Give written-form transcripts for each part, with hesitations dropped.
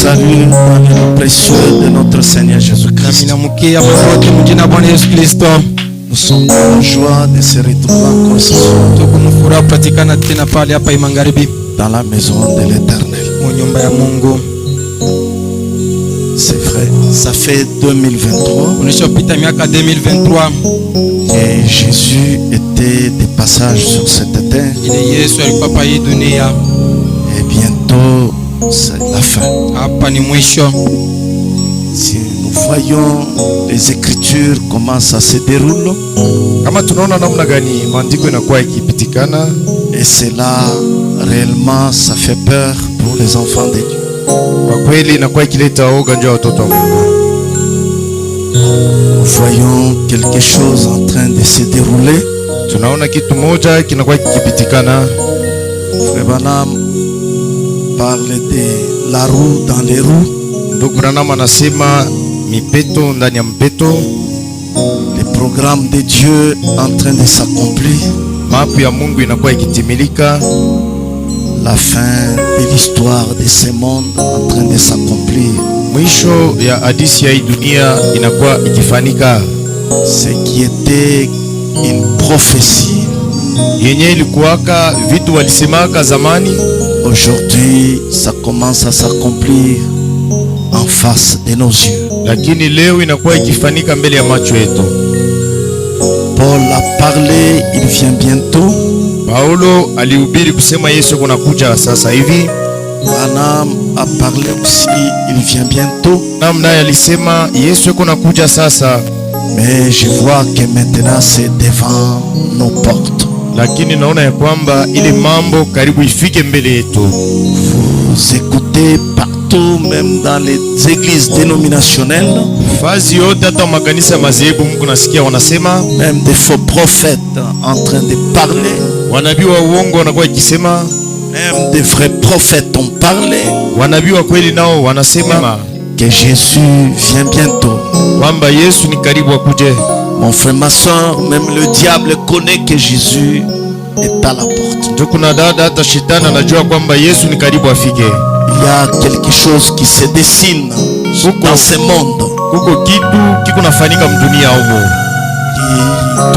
salue dans le nom précieux de notre Seigneur Jésus-Christ. Nous sommes dans la joie de se retrouver encore ce soir dans la maison de l'Éternel. C'est vrai, ça fait 2023 et Jésus était de passage sur cette terre. Et bientôt, c'est la fin. Si nous voyons les Écritures, comment ça se déroule, et cela, réellement, ça fait peur pour les enfants de Dieu. Nous voyons quelque chose en train de se dérouler. Frère Branham parle de la roue dans les roues. Le programme de Dieu en train de s'accomplir. La fin de l'histoire de ce monde en train de s'accomplir. Ce qui était une prophétie, aujourd'hui ça commence à s'accomplir en face de nos yeux. Paul a parlé, il vient bientôt. Paulo alihubiri kusema Yesu kunakuja sasa hivi. Branham a parlé aussi, il vient bientôt. Namna alisema Yesu kunakuja sasa. Mais je vois que maintenant c'est devant nos portes. Lakini naona ya kwamba ile mambo karibu ifike mbele yetu. Vous écoutez partout, même dans les églises dénominationnelles. Fazi yote hata makanisa madhehebu Mungu nasikia wanasema. Même des faux prophètes en train de parler. Wanabii wa uongo wanakuwa ikisema. Même des vrais prophètes ont parlé. Wanabii wa kweli nao wanasema que Jésus vient bientôt. Kwamba Yesu ni karibu akuje. Mon frère, ma soeur, même le diable connaît que Jésus est à la porte. Kuna dada hata shetani anajua kwamba Yesu ni karibu afike. Il y a quelque chose qui se dessine dans ce monde. Kuko kitu kiko nafanyika mdunia huko. Qui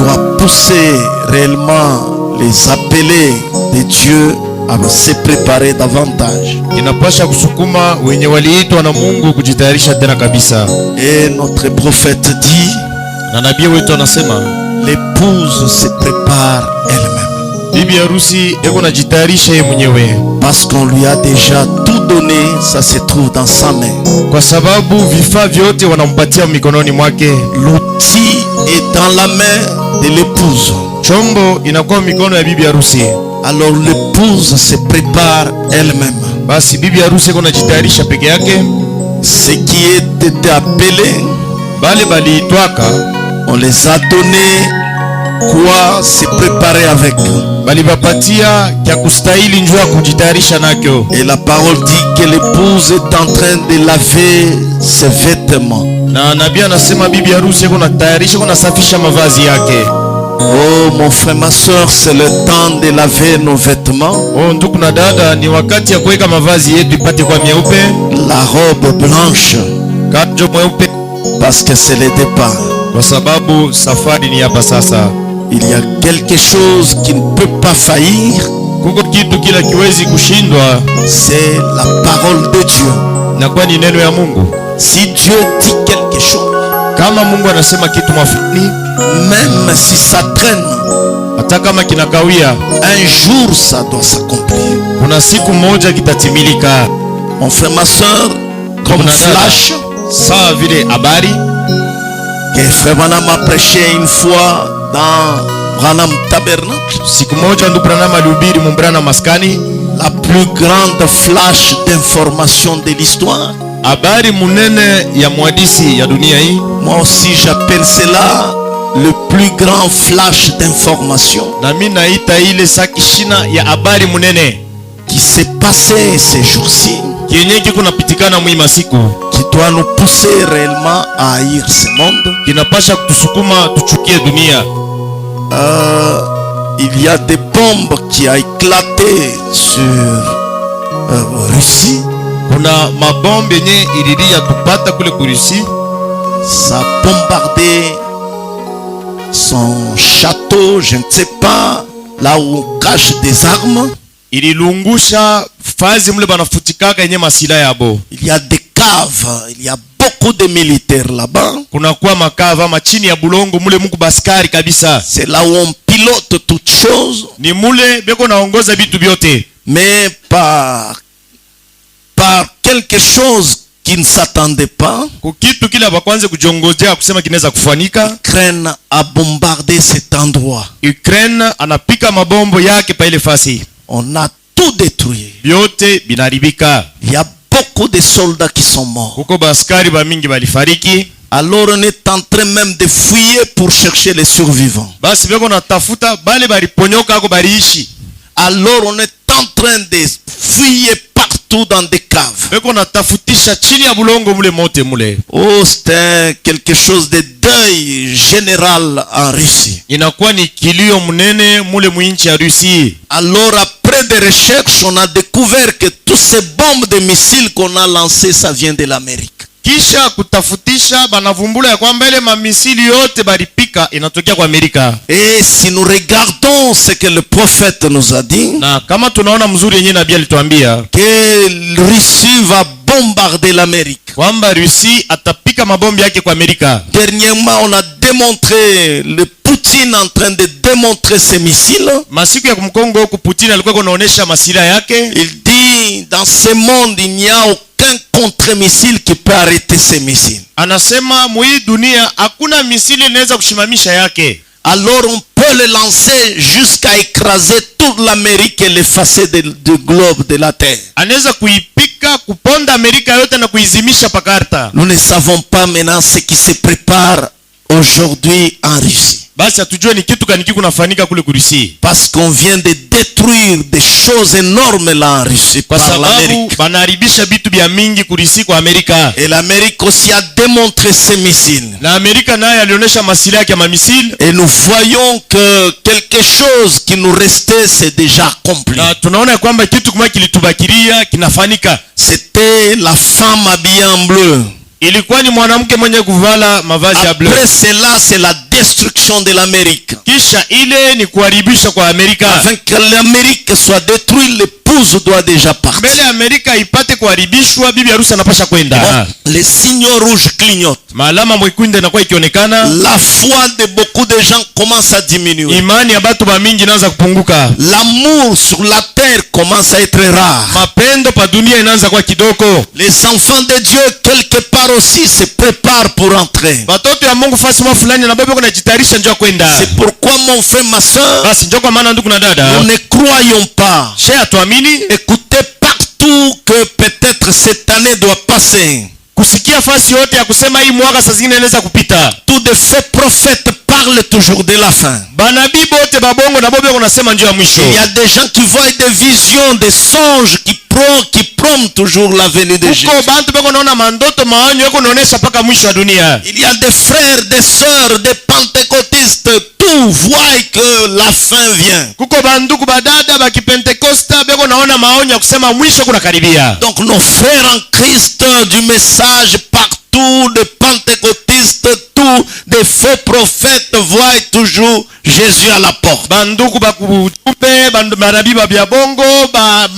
doit pousser réellement les appelés de Dieu à se préparer davantage. Inapasha kusukuma wenye waliitwa na Mungu kujitayarisha tena kabisa. Et notre prophète dit, na nabii wetu anasema, l'épouse se prépare elle-même. Bibi harusi eko najitayarisha yeye mwenyewe. Parce qu'on lui a déjà tout donné, ça se trouve dans sa main. Kwa sababu vifaa vyote wanampatia mikononi mwake. L'outil est dans la main de l'épouse. Chombo inakuwa mikono ya bibi harusi. Alors l'épouse se prépare elle-même. Basi bibi harusi eko najitayarisha peke yake. Ce qui était appelé, bale baliitwaka, on les a donné quoi se préparer avec. Balibapatia kya kustahili njoo kujitayarisha nakyo. Et la parole dit que l'épouse est en train de laver ses vêtements. Na nabii anasema bibi harusi eko natayarisha kunasafisha mavazi yake. Oh mon frère, ma soeur, c'est le temps de laver nos vêtements. Oh ndugu na dada, ni wakati ya kuweka mavazi yetu ipate kwa meupe. La robe blanche. Kajo mweupe. Parce que c'est le départ. Kwa sababu safari ni hapa sasa. Il y a quelque chose qui ne peut pas faillir. Kuko kitu kila kiwezi kushindwa. C'est la parole de Dieu. Na kwa ni neno ya Mungu. Si Dieu dit quelque chose, kama Mungu anasema kitu mafuni, même si ça traîne, hata kama kinakawia, un jour ça doit s'accomplir. Kuna siku moja kitatimilika. Mon frère, ma soeur, comme flash, sawa vile habari que frère Branham a prêché une fois dans Branham Tabernacle. Siku moja ndugu Branham alihubiri Branham maskani. La plus grande flash d'information de l'histoire. Habari munene ya mwadisi ya dunia hii. Moi aussi j'appelle cela le plus grand flash d'information. Na mimi naita ile sakishina ya habari munene qui s'est passé ces jours-ci. Kienye kuna pitikana mwima siku. Qui doit nous pousser réellement à haïr ce monde. Kinapasha kutusukuma tuchukie dunia. Il y a des bombes qui a éclaté sur Russie. Kuna mabombe yenye ililia tupata kule Kurusi. Ça a bombardé son château, je ne sais pas, là où on cache des armes. Ililungusha fazi mle banafutikaka yenye masila yabo. Il y a des caves, il y a beaucoup de militaires là-bas. Kuna kuwa makava machini ya bulongo mule muku baskari kabisa. C'est là où on pilote toutes choses. Ni mule beko naongoza bitu byote. Mais par quelque chose qui ne s'attendait pas, Kukitu kila bakwanze kujongozea kusema kinaweza kufanika. Ukraine a bombardé cet endroit. Ukraine anapika mabombo yake pa ile fasi. On a tout détruit. Byote binaribika. Il y a beaucoup de soldats qui sont morts. Kuko baskari ba mingi balifariki. Alors on est en train même de fouiller pour chercher les survivants. Basi beko natafuta bale baliponyoka ako baliishi. Alors on est en train de fouiller partout dans des caves. Beko natafutisha chini ya bulongo mule mote mule. Oh, c'était quelque chose de deuil général en Russie. Inakuwa ni kilio mnene mule mwinchi ya Rusi. Alors après des recherches, on a découvert que toutes ces bombes de missiles qu'on a lancées, ça vient de l'Amérique. Kisha kutafutisha banavumbula ya kwamba ile mamisili yote balipika inatokea kwa Amerika. Et si nous regardons ce que le prophète nous a dit, Na kama tunaona mzuri yenyewe nabii alituambia que Russie va bombarder l'Amérique. kwamba Rusi atapika mabombi yake kwa Amerika. Dernièrement, on a démontré, le Poutine en train de démontrer ses missiles. Masiku ya kumkongo huku Putin alikuwa kunaonesha masila yake. Il dit, dans ce monde, il n'y a aucun contre-missile qui peut arrêter ces missiles. Anasema mwi dunia hakuna misili inaweza kushimamisha yake. Alors on peut le lancer jusqu'à écraser toute l'Amérique et l'effacer du globe de la terre. Anaweza kuipika kuponda Amerika yote na kuizimisha pakarta. Nous ne savons pas maintenant ce qui se prépare aujourd'hui en Russie. Basi hatujue ni kitu gani kunafanyika kule Kurusi. Parce qu'on vient de détruire des choses énormes là en Russie Kwa par sababu l'Amérique. banaharibisha bitu bya mingi Kurusi kwa Amerika. Et l'Amérique aussi a démontré ses missiles. Na Amerika naye alionyesha masila yake ya mamisili. Et nous voyons que quelque chose qui nous restait c'est déjà accompli. Na tunaona kwamba kitu kama kilitubakiria kinafanyika. C'était la femme habillée en bleu. Ilikuwa ni mwanamke mwenye kuvala mavazi ya bleu. Après cela, c'est la destruction de l'Amérique. Kisha ile ni kuharibisha kwa Amerika. Afin que l'Amérique soit détruite, l'épouse doit déjà partir. Mbele Amerika ipate kuharibishwa, bibi harusi anapasha kwenda. Bon, les signaux rouges clignotent. Maalama mwekundu inakuwa ikionekana. La foi de beaucoup de gens commence à diminuer. Imani ya batu ba mingi inaanza kupunguka. L'amour sur la terre commence à être rare. Mapendo pa dunia inaanza kuwa kidoko. Les enfants de Dieu, quelque part aussi, se préparent pour entrer. Batoto ya Mungu fasi mwa fulani na baba kuna jitayarisha njoo kwenda. C'est pourquoi mon frère, ma soeur, Basi njoo kwa maana ndugu na dada. nous ne croyons pas. Shea tuamini. Écoutez partout que peut-être cette année doit passer. Kusikia fasi yote ya kusema hii mwaka saa zingine inaweza kupita. Tous de faux prophètes parlent toujours de la fin. Banabii bote babongo na bobe wanasema njoo ya mwisho. Il y a des gens qui voient des visions, des songes qui proment toujours la venue de Jésus. Kuko bantu beko naona mandoto maonyo yako naonesha paka mwisho wa dunia. Il y a des frères, des sœurs, des pentecôtistes, tout voient que la fin vient. Kuko banduku badada baki Pentecosta beko naona maonyo ya kusema mwisho kuna karibia. Donc nos frères en Christ du message partout, des pentecôtistes, tous des faux prophètes voient toujours Jésus à la porte. Banduku bakutupe bandu manabii babya bongo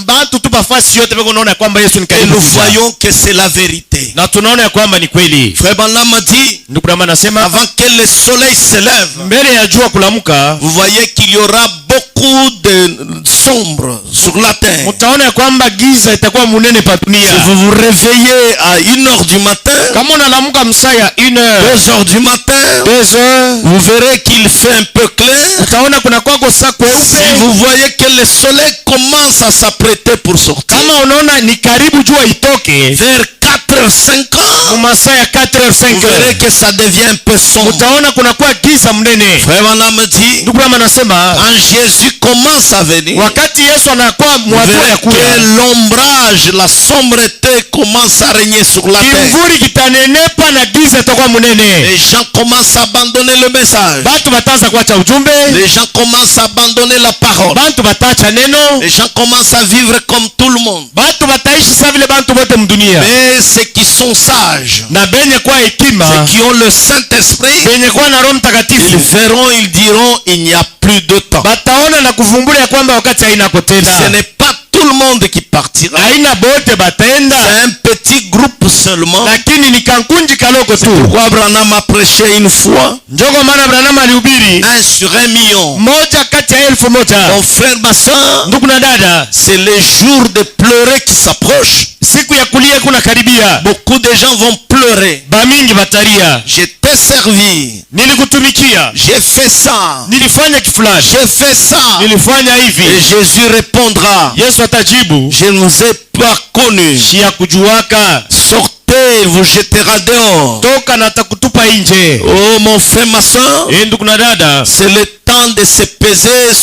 bantu tu bafasi yote beko naona kwamba Yesu ni Et karibu. nous voyons que c'est la vérité. Na tunaona kwamba ni kweli. Frère Branham a dit, Ndugu Branham anasema avant que le soleil se lève, mbele ya jua kulamuka vous voyez qu'il y aura beaucoup de sombre sur la terre. mtaona kwamba giza itakuwa munene pa Si dunia. vous vous réveillez à 1h du matin, Kama unalamuka msaya 1 heure 2h du matin, 2 heures vous verrez qu'il fait un peu clair. utaona kuna kwako saa Si kweupe. vous voyez que le soleil commence à s'apprêter pour sortir, Kama unaona ni karibu jua itoke vers 4h, 5h, Masaa ya 4h, vous verrez 5h. que ça devient un peu sombre. Utaona kunakuwa giza mnene. Frère Branham dit, Ndugu Branham anasema quand Jésus commence à venir, wakati Yesu anakuwa vous mwatua verrez ya kuja, que l'ombrage, la sombreté commence à régner sur la terre. kimvuri kitanenepa na giza itakuwa mnene. Les gens commencent à abandonner le message. Bantu bataanza kuacha ujumbe, Les gens commencent à abandonner la parole. bantu bataacha neno, Les gens commencent à vivre comme tout le monde. bantu bataishi sa vile bantu bote mdunia. Mais ceux qui sont sages, Na benye kwa hekima, ceux qui ont le Saint-Esprit, benye kwa na Roho ils Mtakatifu, verront, ils diront, il n'y a plus de temps. bataona na kuvumbura ya kwamba wakati haina Ce tena. n'est pas tout le monde qui partira. Haina bote bataenda, C'est un petit groupe seulement. lakini ni kankunji kaloko tu. Pourquoi Branham a prêché une fois Njogo maana Branham alihubiri 1 sur 1 million. moja kati ya 1000. Mon frère, ma soeur, Ndugu na dada, c'est les jours de pleurer qui s'approchent. siku ya kulia kuna karibia. Beaucoup de gens vont pleurer. Bamingi bataria. Je t'ai servi. Nilikutumikia, J'ai fait ça. nilifanya kifulani, J'ai fait ça. nilifanya Et hivi. Jésus répondra, Yesu atajibu, je ne vous ai pas connu. shia kujuaka, Sortez, il vous jettera dehors. toka na atakutupa nje. Oh mon frère, ma soeur, Ndugu na dada, c'est le temps de se peser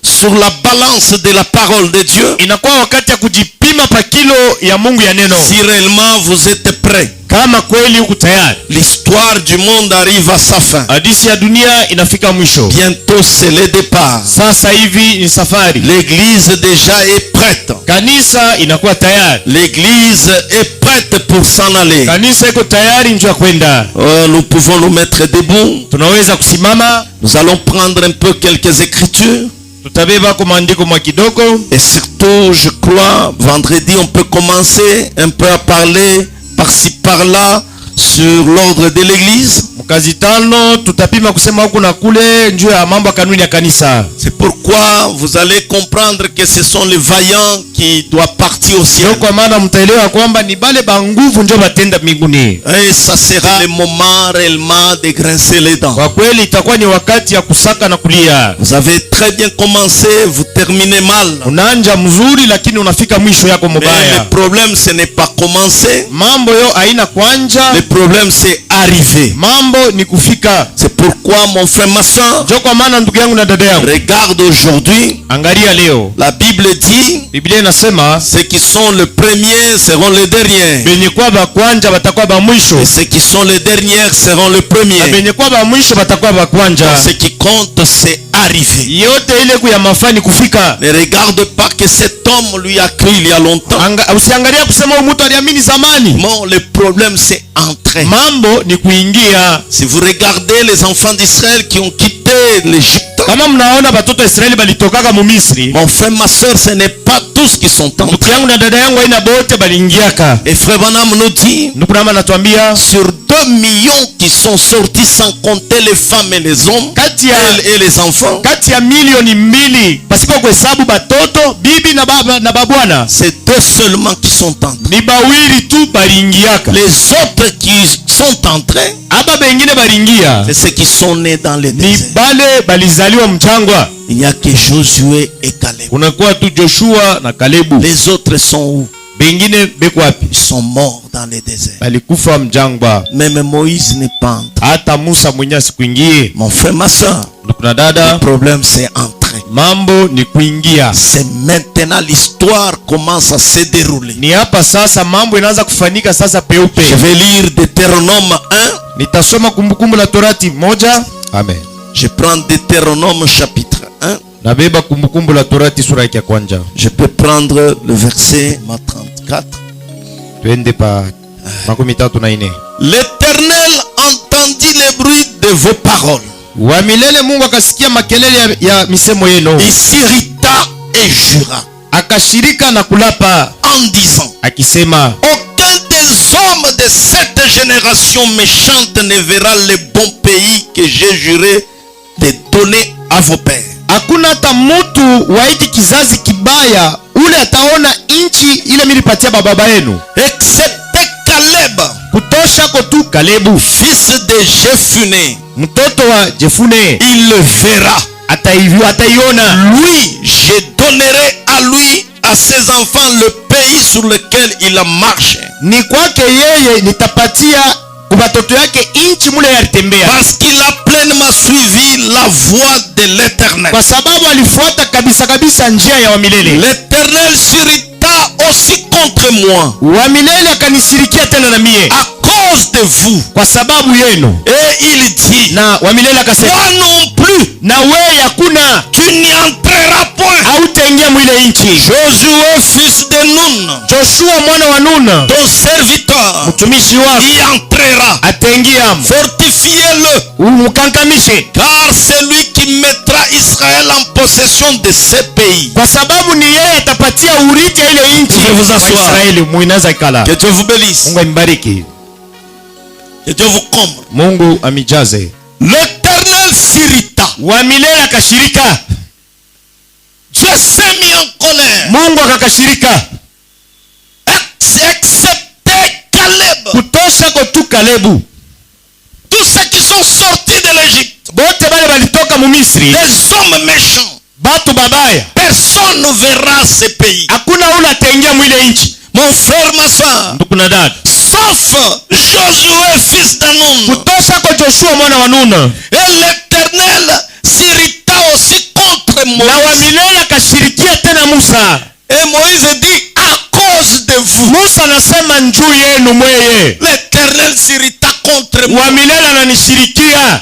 sur la balance de la parole de Dieu. inakuwa wakati ya kujipima pa kilo ya Mungu ya neno. Si réellement vous êtes prêts. Kama kweli huku tayari, L'histoire du monde arrive à sa fin. hadithi ya dunia inafika mwisho. Bientôt c'est le départ. Sasa hivi ni safari. L'église déjà est prête. Kanisa inakuwa tayari, L'église est prête pour s'en aller. kanisa iko tayari njoo ya kwenda. Nous pouvons nous mettre debout. Tunaweza kusimama, Nous allons prendre un peu quelques écritures. tutabeba kwa maandiko mwa kidogo. Et surtout, je crois, vendredi, on peut commencer un peu à parler par-ci par-là sur l'ordre de l'église. Mkazi tano tutapima kusema huku na kule njoo ya mambo ya kanuni ya kanisa. C'est pourquoi vous allez comprendre que ce sont les vaillants qui doivent partir au ciel. Ndio kwa maana mtaelewa kwamba ni bale ba nguvu ndio batenda mbinguni. Et ça sera le moment réellement de grincer les dents. Kwa kweli itakuwa ni wakati ya kusaka na kulia. Vous avez très bien commencé, vous terminez mal. Unaanja mzuri lakini unafika mwisho yako Mais mubaya. le problème, ce n'est pas commencer. Mambo yo haina kwanja, Le problème, c'est arriver. mambo ni kufika. C'est pourquoi, mon frère, ma soeur, Ndio kwa maana ndugu yangu na dada yangu, regarde aujourd'hui. angalia leo. La Bible dit, Biblia inasema ceux qui sont les premiers seront les derniers. benye kwa ba kwanja batakuwa ba mwisho, Et ceux qui sont les derniers seront les na premiers. benye kwa ba mwisho batakuwa ba kwanja. Ce qui compte, c'est arriver. Yote ile ku ya mafani kufika. Ne regarde pas que cet homme lui a cru il y a longtemps. Usiangalia kusema huyu mtu aliamini zamani. Non, le problème, c'est entrer. Mambo ni kuingia. Si vous regardez les enfants d'Israël qui ont quitté l'Égypte, Kama mnaona batoto Israeli balitokaka mu Misri, mon frère, ma soeur, ce n'est pas tous qui sont ndugu entrés. yangu na dada yangu aina bote baliingiaka. Et frère Branham nous dit, Ndugu Branham anatuambia sur 2 millions qui sont sortis sans compter les femmes et les hommes, kati ya et les enfants, kati ya milioni 2 pasipo kuhesabu batoto, bibi na baba na babwana, c'est 2 seulement qui sont entrés. ni bawili tu baliingiaka. Les autres qui sont entrés, Aba bengine baliingia c'est ceux qui sont nés dans les ni déserts. bale balizaliwa mchangwa. Il n'y a que Josué et Caleb. Unakuwa tu Joshua na Kalebu. Les autres sont où? Bengine beko wapi? Ils sont morts dans les déserts. Balikufa mjangwa. Même Moïse n'est pas entré. Hata Musa mwenye asikuingie. Mon frère, ma soeur, Ndugu na dada, le problème c'est entrer. mambo ni kuingia. C'est maintenant l'histoire commence à se dérouler. Ni hapa sasa mambo inaanza kufanyika sasa peupe. Je vais lire Deutéronome 1. Nitasoma Kumbukumbu la Torati 1. Amen. Je prends Deutéronome chapitre 1. Nabeba Kumbukumbu la Torati sura ya kwanza. Je peux prendre le verset 34. Twende pa 34. L'Éternel entendit le bruit de vos paroles. Wa milele Mungu akasikia makelele ya misemo yenu. Il s'irrita et jura Akashirika na kulapa en disant, akisema, aucun des hommes de cette génération méchante ne verra le bon pays que j'ai juré de donner à vos pères. hakuna hata mtu wa hiki kizazi kibaya ule ataona nchi ile milipatia baba yenu, Excepté Caleb, kutosha ko tu Kalebu fils de Jephuné, mtoto wa Jefune, il le verra. ataiona. Lui, je donnerai à lui, à ses enfants, le pays sur lequel il a marché. ni kwake yeye nitapatia kubatoto yake inchi mule yalitembea, parce qu'il a pleinement suivi la voie de l'Éternel. kwa sababu alifuata kabisa kabisa njia ya wamilele. L'Éternel s'irrita aussi contre moi Wamilele akanishirikia tena na mie à cause de vous. kwa sababu yenu. Et il dit, Na wamilele akasema, toi non plus, na wewe hakuna, tu n'y entreras point. hautaingia mwile inchi. Josué, fils de Nun, Joshua mwana wa Nuna, ton serviteur, mtumishi wako, y entrera. ataingia. Fortifiez-le, Umukankamishe, car c'est lui qui mettra Israël en possession de ce pays. kwa sababu ni yeye atapatia urithi ya ile inchi Je vous wa assois. Israeli. Muinaza ikala. Que Dieu vous bénisse. Mungu ambariki. Que Dieu vous comble. Mungu amijaze. L'Éternel s'irrita. Wamilele akashirika, Dieu s'est mis en colère. Mungu akakashirika, Excepté Caleb. kutosha ko tu Kalebu. Tous ceux qui sont sortis de l'Égypte. Bote bale balitoka mu Misri, Des hommes méchants. batu babaya, Personne ne verra ce pays. hakuna ule ataingia mwile inchi. Mon frère, ma soeur. Ndugu na dada, Sauf Josué, fils de Nun. kutosha ko Joshua mwana wa Nuna. Et l'Éternel s'irrita aussi contre Na Moïse. wamilele akashirikia tena Musa. Et Moïse dit, à cause de vous. Musa anasema njuu yenu mweye. L'Éternel s'irrita contre moi. Wamilele ananishirikia.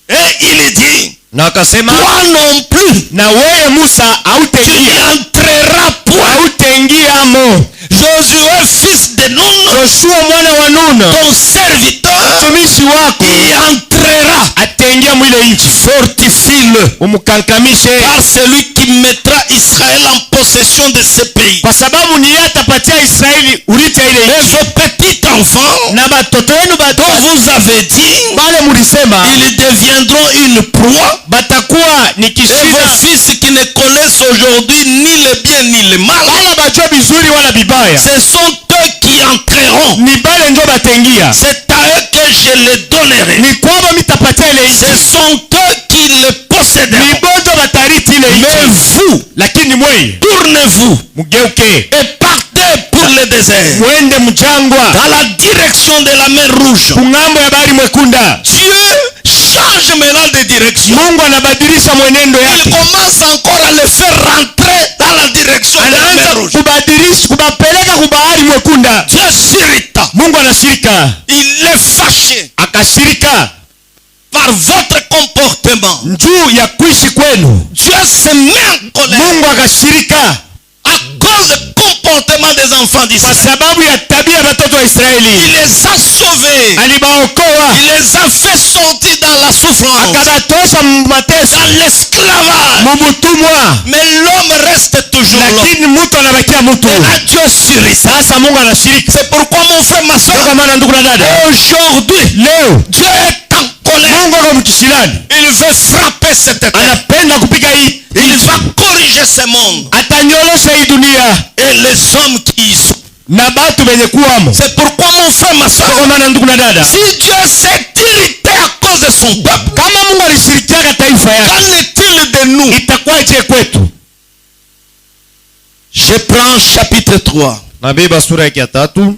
Et il dit, Na akasema, toi non plus, na wewe Musa tu n'y hautaingia, entreras point. hautaingia amo. Josué, fils de Nun, Joshua mwana wa Nuna, ton serviteur, mtumishi wako, y entrera. ataingia mwile inchi. Fortifie-le, Umukankamishe, car c'est lui qui mettra Israël en possession de ce pays. kwa sababu ni yeye atapatia Israeli urithi ya ile Et inchi. vos petits enfants, Na batoto wenu dont vous avez dit, bale mulisema ils deviendront une proie. batakuwa ni Et kishida. vos fils qui ne connaissent aujourd'hui ni le bien ni le mal, Wala bajua bizuri wala bibaya, ce sont eux qui entreront. ni bale njo bataingia. C'est à eux que je les donnerai. Ni kwabo mitapatia ile Ce inchi, sont eux qui le ni posséderont. bonjo batariti ile Mais inchi. vous, Lakini mweye tournez-vous mugeuke, et partez pour le désert, mwende mjangwa dans la direction de la mer Rouge. kungambo ya bahari mwekunda. Dieu change maintenant de direction. Mungu anabadilisha mwenendo Il yake, commence encore à le faire rentrer dans la direction de la mer anaanza Rouge. kubadilisha kubapeleka kubahari mwekunda. Dieu s'irrita. Mungu anashirika, Il est fâché akashirika par votre comportement. njuu ya kuishi kwenu. Dieu se met en colère Mungu akashirika à cause du comportement des enfants kwa d'Israël. sababu ya tabia ya watoto wa Il Israeli. les a sauvés. Alibaokoa, Il les a fait sortir dans la souffrance, akabatosha mateso, dans l'esclavage. mubutumwa, Mais l'homme reste toujours l'homme. lakini mtu anabakia mtu. Et là, Dieu s'irrita. Sasa Mungu anashirika. C'est pourquoi mon frère, ma soeur, Ndio maana ndugu na dada, aujourd'hui, leo Dieu est en colère. Mungu ako mkishilani, Il veut frapper cette terre. anapenda kupiga hii, Il va corriger ce monde atanyolosha hii dunia et les hommes qui y sont. na batu benye kuwamo. C'est pourquoi mon frère, ma soeur, Ndio maana ndugu na dada, si Dieu s'est irrité à cause de son peuple, kama Mungu alishirikiaka taifa yake, qu'en est-il de nous? itakuwaje kwetu? Je prends chapitre 3. Nabeba sura yake ya 3,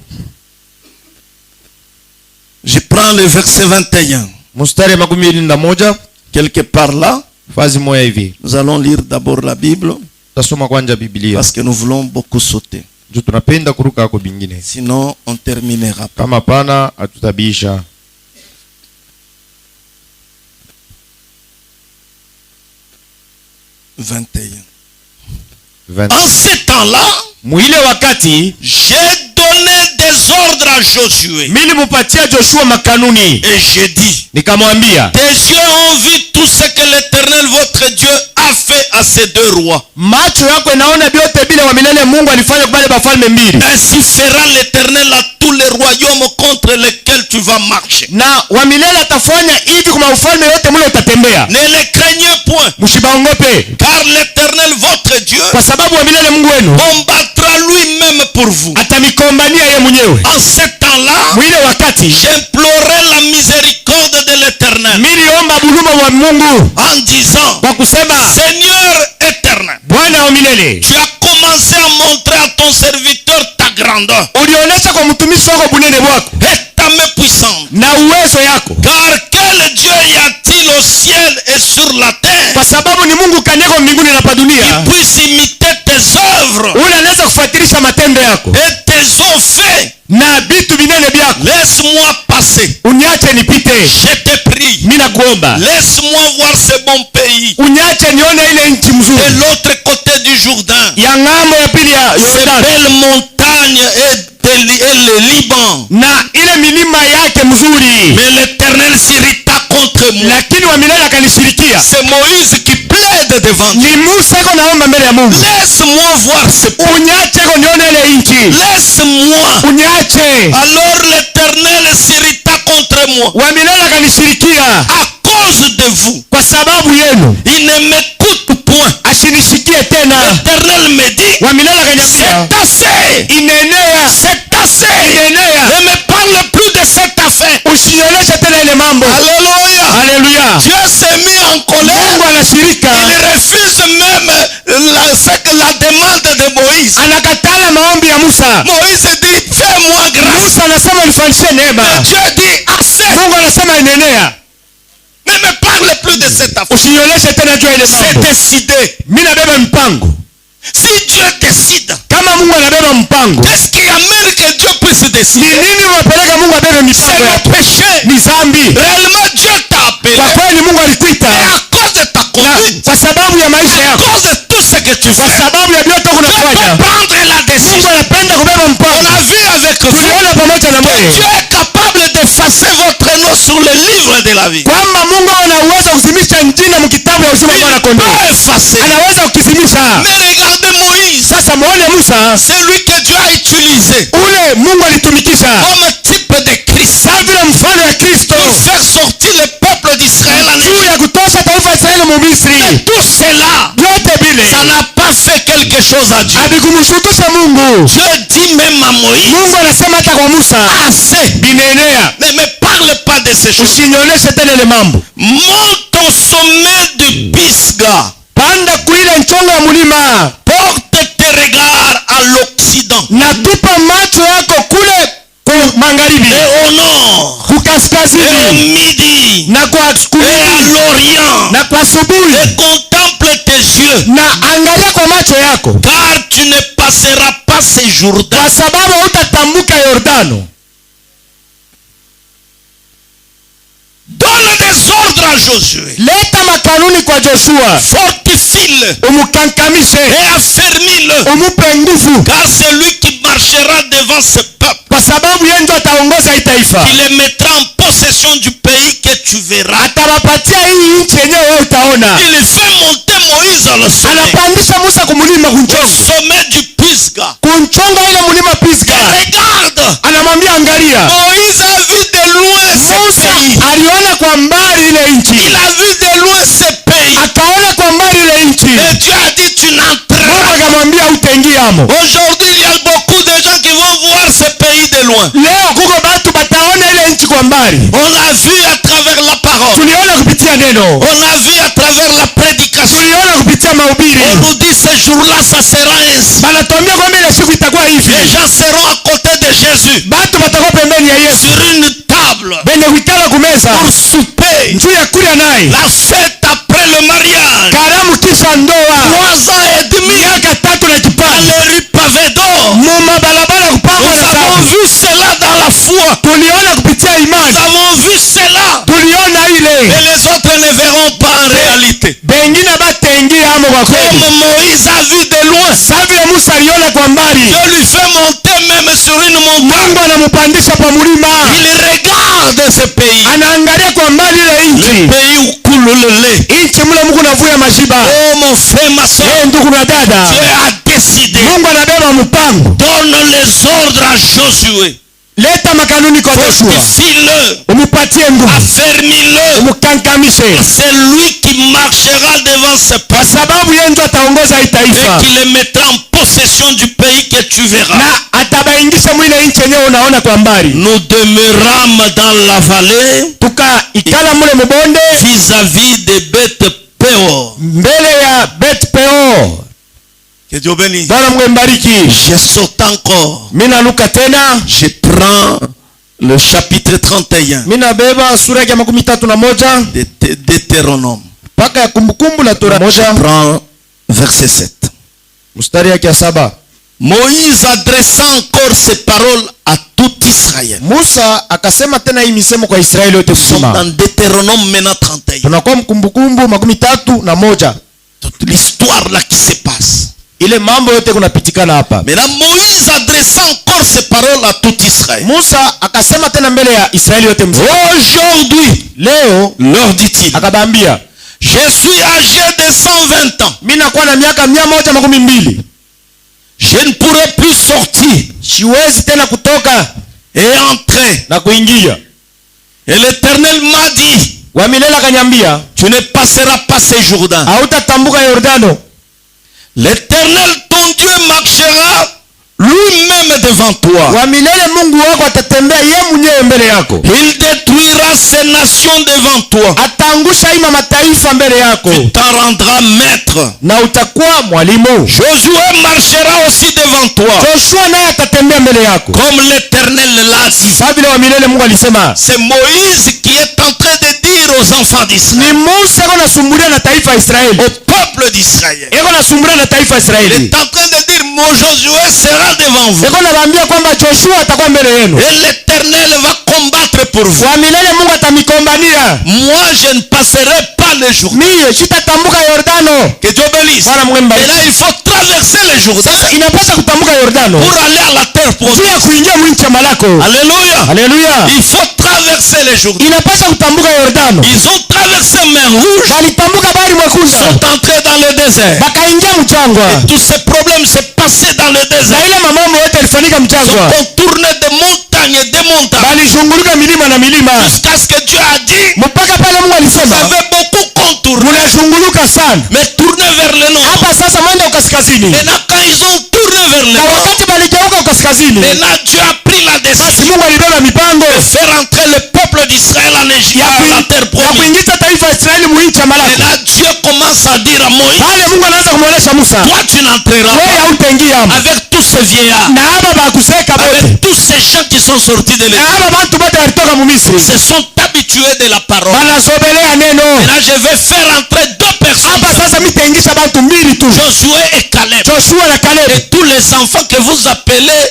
Je prends le verset 21. mstari 21, Quelque part là, fazi moya hivi. nous allons lire d'abord la Bible Tasoma kwanja Biblia, parce que nous voulons beaucoup sauter. juu tunapenda kuruka ako bingine, Sinon, on ne terminera pas. kama pana hatutabisha. 21. 20. En ce temps-là, Mwile wakati j'ai donné des ordres à Josué. mimi mupatia Joshua makanuni, Et j'ai dit, nikamwambia tes yeux ont vu tout ce que l'Éternel votre Dieu a fait à ces deux rois. macho yako inaona vyote vile wa milele Mungu alifanya kwa wale bafalme mbili, Ainsi fera l'Éternel à tous les royaumes contre lesquels tu vas marcher. na wa milele atafanya hivi kwa ufalme yote mule utatembea. Ne les craignez point, Msibaongope, car l'Éternel votre Dieu kwa sababu wa milele Mungu wenu combattra lui-même pour vous. atamikombania yeye mwenyewe. En ce temps-là, Mwile wakati j'implorai la miséricorde de l'Éternel miliomba buluma wa Mungu en disant, kwa kusema, Seigneur éternel, Bwana wa milele, tu as commencé à montrer à ton serviteur ta grandeur ulionyesha kwa mtumishi wako bunene bwako et ta main puissante. na uwezo yako, Car quel Dieu y a-t-il au ciel et sur la terre kwa sababu ni Mungu kanieko mbinguni na pa qui dunia, puisse imiter tes œuvres ule anaweza kufuatilisha matendo yako et tes hauts faits? na vitu vinene vyako. Laisse-moi passer. Uniache nipite, Je te prie. mimi nakuomba. Laisse-moi voir ce bon pays. Uniache nione ile nchi De mzuri l'autre côté du Jourdain. ya ng'ambo ya pili ya Ces Yordani, belles montagnes et le Liban. na ile milima yake mzuri. Mais l'Éternel s'irrita contre moi. Lakini wa milele akanishirikia. C'est Moïse qui plaide devant Dieu. Ni Musa iko naomba mbele ya Mungu, Laisse-moi voir ce pays. uniache ko nione ile nchi, Laisse-moi. uniache. Alors l'Éternel s'irrita contre moi. Wa milele akanishirikia À cause de vous. kwa sababu yenu, Il ne m'écoute point. asinishikie tena. L'Éternel me dit, Wa milele c'est akaniambia, assez. inenea, C'est assez. inenea, Ne me parle plus de cette affaire. usionyeshe tena ile mambo. Alléluia. Haleluya! Dieu s'est mis en colère. Mungu anashirika, Il refuse même la demande de Moïse. anakatala maombi ya Musa. Moïse dit, fais-moi grâce. Musa anasema nifanyishe neema, Mais Dieu dit, assez. Mungu anasema inenea, Ne me parle plus de cette affaire. usionyeshe tena juu ya ile C'est mambo. décidé. Mimi nabeba mpango. Si Dieu décide, Kama Mungu anabeba mpango, qu'est-ce qui amène que Dieu puisse ni décider? nini unapeleka Mungu abebe C'est mipango le yako? péché. Ni dhambi. Réellement, Dieu t'a appelé. Kwa kweli Mungu alikuita, Et à cause de ta na conduite, kwa sababu ya maisha à yako, cause de tout ce que tu kwa fais, sababu ya vyote Dieu unafanya, peut prendre la Mungu décision. anapenda kubeba On mpango. a vu avec vous Tuliona pamoja na que wewe Dieu est capable d'effacer votre nom sur le livre de la vie. kwamba Mungu ana uwezo kuzimisha jina mkitabu ya uzima wa mwana Il kondoo. peut effacer. Anaweza kukizimisha. Mais regardez Moïse, Sasa muone Musa, c'est lui que Dieu a utilisé ule Mungu alitumikisha comme type de Christ kama vile mfano ya Kristo pour faire sortir le peuple d'Israël en juu Égypte. ya kutosha taifa la Israeli mu Misri. Et tout cela, Vyote vile ça n'a pas fait quelque chose à Dieu. havikumshutusha Mungu. Dieu dit même à Moïse, Mungu anasema hata kwa Musa, assez, binenea, ne me parle pas de ces choses. usinionyeshe tena ile mambo. Monte au sommet de Pisga. Panda kuile nchongo ya mulima Porte tes regards à l'Occident na tupa macho yako kule ku magharibi, et au nord ku et au kaskazini midi na kwa et à kusini l'Orient na kwa asubuhi, et contemple tes yeux, na angalia kwa macho yako, car tu ne passeras pas ces Jourdains. kwa sababu hutatambuka Yordano. Donne des ordres à Josué. Leta makanuni kwa Joshua, Fortifie-le umukankamishe, et affermis-le, umupe nguvu, car c'est lui qui marchera devant ce peuple. kwa sababu yeye ndio ataongoza hii taifa. Il les mettra en possession du pays que tu verras. Atawapatia hii nchi yenyewe, wewe utaona. Il fait monter Moïse à le sommet. Anapandisha Musa kumulima Au kunchongo, sommet du Pisga. kunchonga ile mulima Pisga. Regarde, Anamwambia angalia, Moïse a vu de loin ce Musa pays. aliona kwa mbali ile nchi, Il a vu de loin ce pays. akaona kwa mbali ile nchi. Et Dieu a dit, tu Mungu n'entreras. akamwambia utaingiamo. Aujourd'hui, il y a beaucoup de gens qui vont voir ce pays de loin. Leo kuko batu bataona ile nchi kwa mbali. On l'a vu à travers la parole. Tuliona kupitia neno, On l'a vu à travers la prédication. tuliona kupitia mahubiri. On nous dit ce jour-là, ça sera ainsi. Banatuambia kwamba ile siku itakuwa hivi, Les gens seront à côté de Jésus batu batakuwa pembeni ya Yesu sur une table benye kuikala kumeza pour souper. njuu ya kulia naye, La fête après le mariage. karamu kisha ndoa, 3 ans et demi miaka 3 na dans kipande les rues pavées d'or. muma barabara kupangwa Nous na avons sabu. vu cela dans la foi. Tuliona kupitia Nous imani, avons vu cela. tuliona ile, Et les autres ne verront pas en réalité. bengine bataingia hamo kwa kweli. Comme Moïse a vu de loin, Sa vile Musa aliona kwa mbali, Dieu lui fait monter même sur une montagne. Mungu anamupandisha pa mulima, Il regarde ce pays. anaangalia kwa mbali ile Le nchi, pays où coule le lait. nchi mule Mungu navuya majiba. Oh mon frère, ma soeur, Ndugu na dada, Dieu a décidé. Mungu anabeba mpango. Donne les ordres à Josué. Leta makanuni kwa Joshua, Fortifie-le. umupatie nguvu, Affermis-le. umukankamishe, C'est lui qui marchera devant ce kwa peuple sababu yeye ndio ataongoza hii et taifa qui les mettra en possession du pays que tu verras. na atabaingisha mwile nchi yenyewe unaona kwa mbali. Nous demeurâmes dans la vallée Tukaikala mule mubonde vis-à-vis des bêtes Péor. mbele ya Bet Peor. Que Dieu bénisse. Bwana Mungu mbariki. Je saute encore. Mina luka tena. Je prends le chapitre 31 Mina beba sura ya 31 de Deutéronome. Paka ya kumbukumbu la Torah moja. Je prends verset 7. Mstari ya 7. Moïse adressa encore ses paroles à tout Israël. Musa akasema tena hii misemo kwa Israeli yote Nous sommes mzima. dans Deutéronome maintenant 31. Tunakuwa mkumbukumbu 31. Toute l'histoire là qui se passe. Ile mambo yote kunapitikana hapa. Maintenant Moïse adressa encore ses paroles à tout Israël. Musa akasema tena mbele ya Israeli yote mzima. Aujourd'hui, Leo leur dit-il, akabambia, je suis âgé de 120 ans. mimi nakuwa na miaka 112. Je ne pourrai plus sortir Siwezi tena kutoka et entrer. na kuingia. Et l'Éternel m'a dit, Wa milele akanyambia, tu ne passeras pas ce Jourdain. hautatambuka Yordano. L'Éternel ton Dieu marchera lui-même devant toi. Wa milele Mungu wako atatembea yeye mwenyewe mbele yako. Il détruira ces nations devant toi. Ataangusha hii mataifa mbele yako. Tu t'en rendras maître. Na utakuwa mwalimu. Josué marchera aussi devant toi. Joshua naye atatembea mbele yako. Comme l'Éternel l'a dit. Sababu vile wa milele Mungu alisema. C'est Moïse qui est en train de dire aux enfants d'Israël. Ni Musa yuko anasumbulia na taifa ya Israeli. Au peuple d'Israël. Yuko anasumbulia na taifa ya Il Israeli. est en train de dire, mon Josué sera devant vous. Yuko anawaambia kwamba Joshua atakuwa mbele yenu. Et l'Éternel va combattre pour vous. Wa milele Mungu atamikombania. Moi, je ne passerai pas le Jourdain. Mie sitatambuka Yordano. Que Dieu bénisse. Bwana Mungu Et mbariki. là, il faut traverser le Jourdain Sasa inapaswa kutambuka Yordano. pour aller à la terre promise. Pia kuingia mwinchi ya malako. Alléluia. Haleluya. Il faut traverser le Jourdain. Inapaswa kutambuka Yordano. Ils ont traversé mer rouge. Walitambuka bahari Ils mwekundu. sont entrés dans le désert. Bakaingia mchangwa. Tous ces problèmes s'est passé dans le Na désert. ile mambo yote ilifanyika Ils mchangwa. ont contourné des montagnes et des montagnes. Balishunguluka milima na milima. Jusqu'à ce que Dieu a dit, Mpaka pale Mungu vous alisema, avez beaucoup contourné. munashunguluka sana. Mais tournez vers le nord. Hapa sasa mwende ukaskazini. Maintenant, quand ils ont tourné vers le Na nord, wakati baligeuka ukaskazini, maintenant Dieu a pris la basi décision Mungu alibeba mipango de faire entrer le peuple d'Israël en Égypte, à la terre ya promise. kuingiza taifa ya Israeli mwinchi ya Et malako. là, Dieu commence à dire à Moïse, Pale Mungu anaanza kumwonyesha Musa, toi tu n'entreras wewe pas hautaingia hapa. avec tous ces vieillards, Na hapa bakuseka bote. avec tous ces gens qui sont sortis de Na l'Égypte. hapa bantu bote walitoka mu Misri. Se sont habitués de la parole. Banazobelea neno. Et là, je vais faire entrer deux personnes, Hapa sasa mitaingisha bantu mbili tu. Josué et Caleb. Joshua na Caleb. Et tous les enfants que vous appelez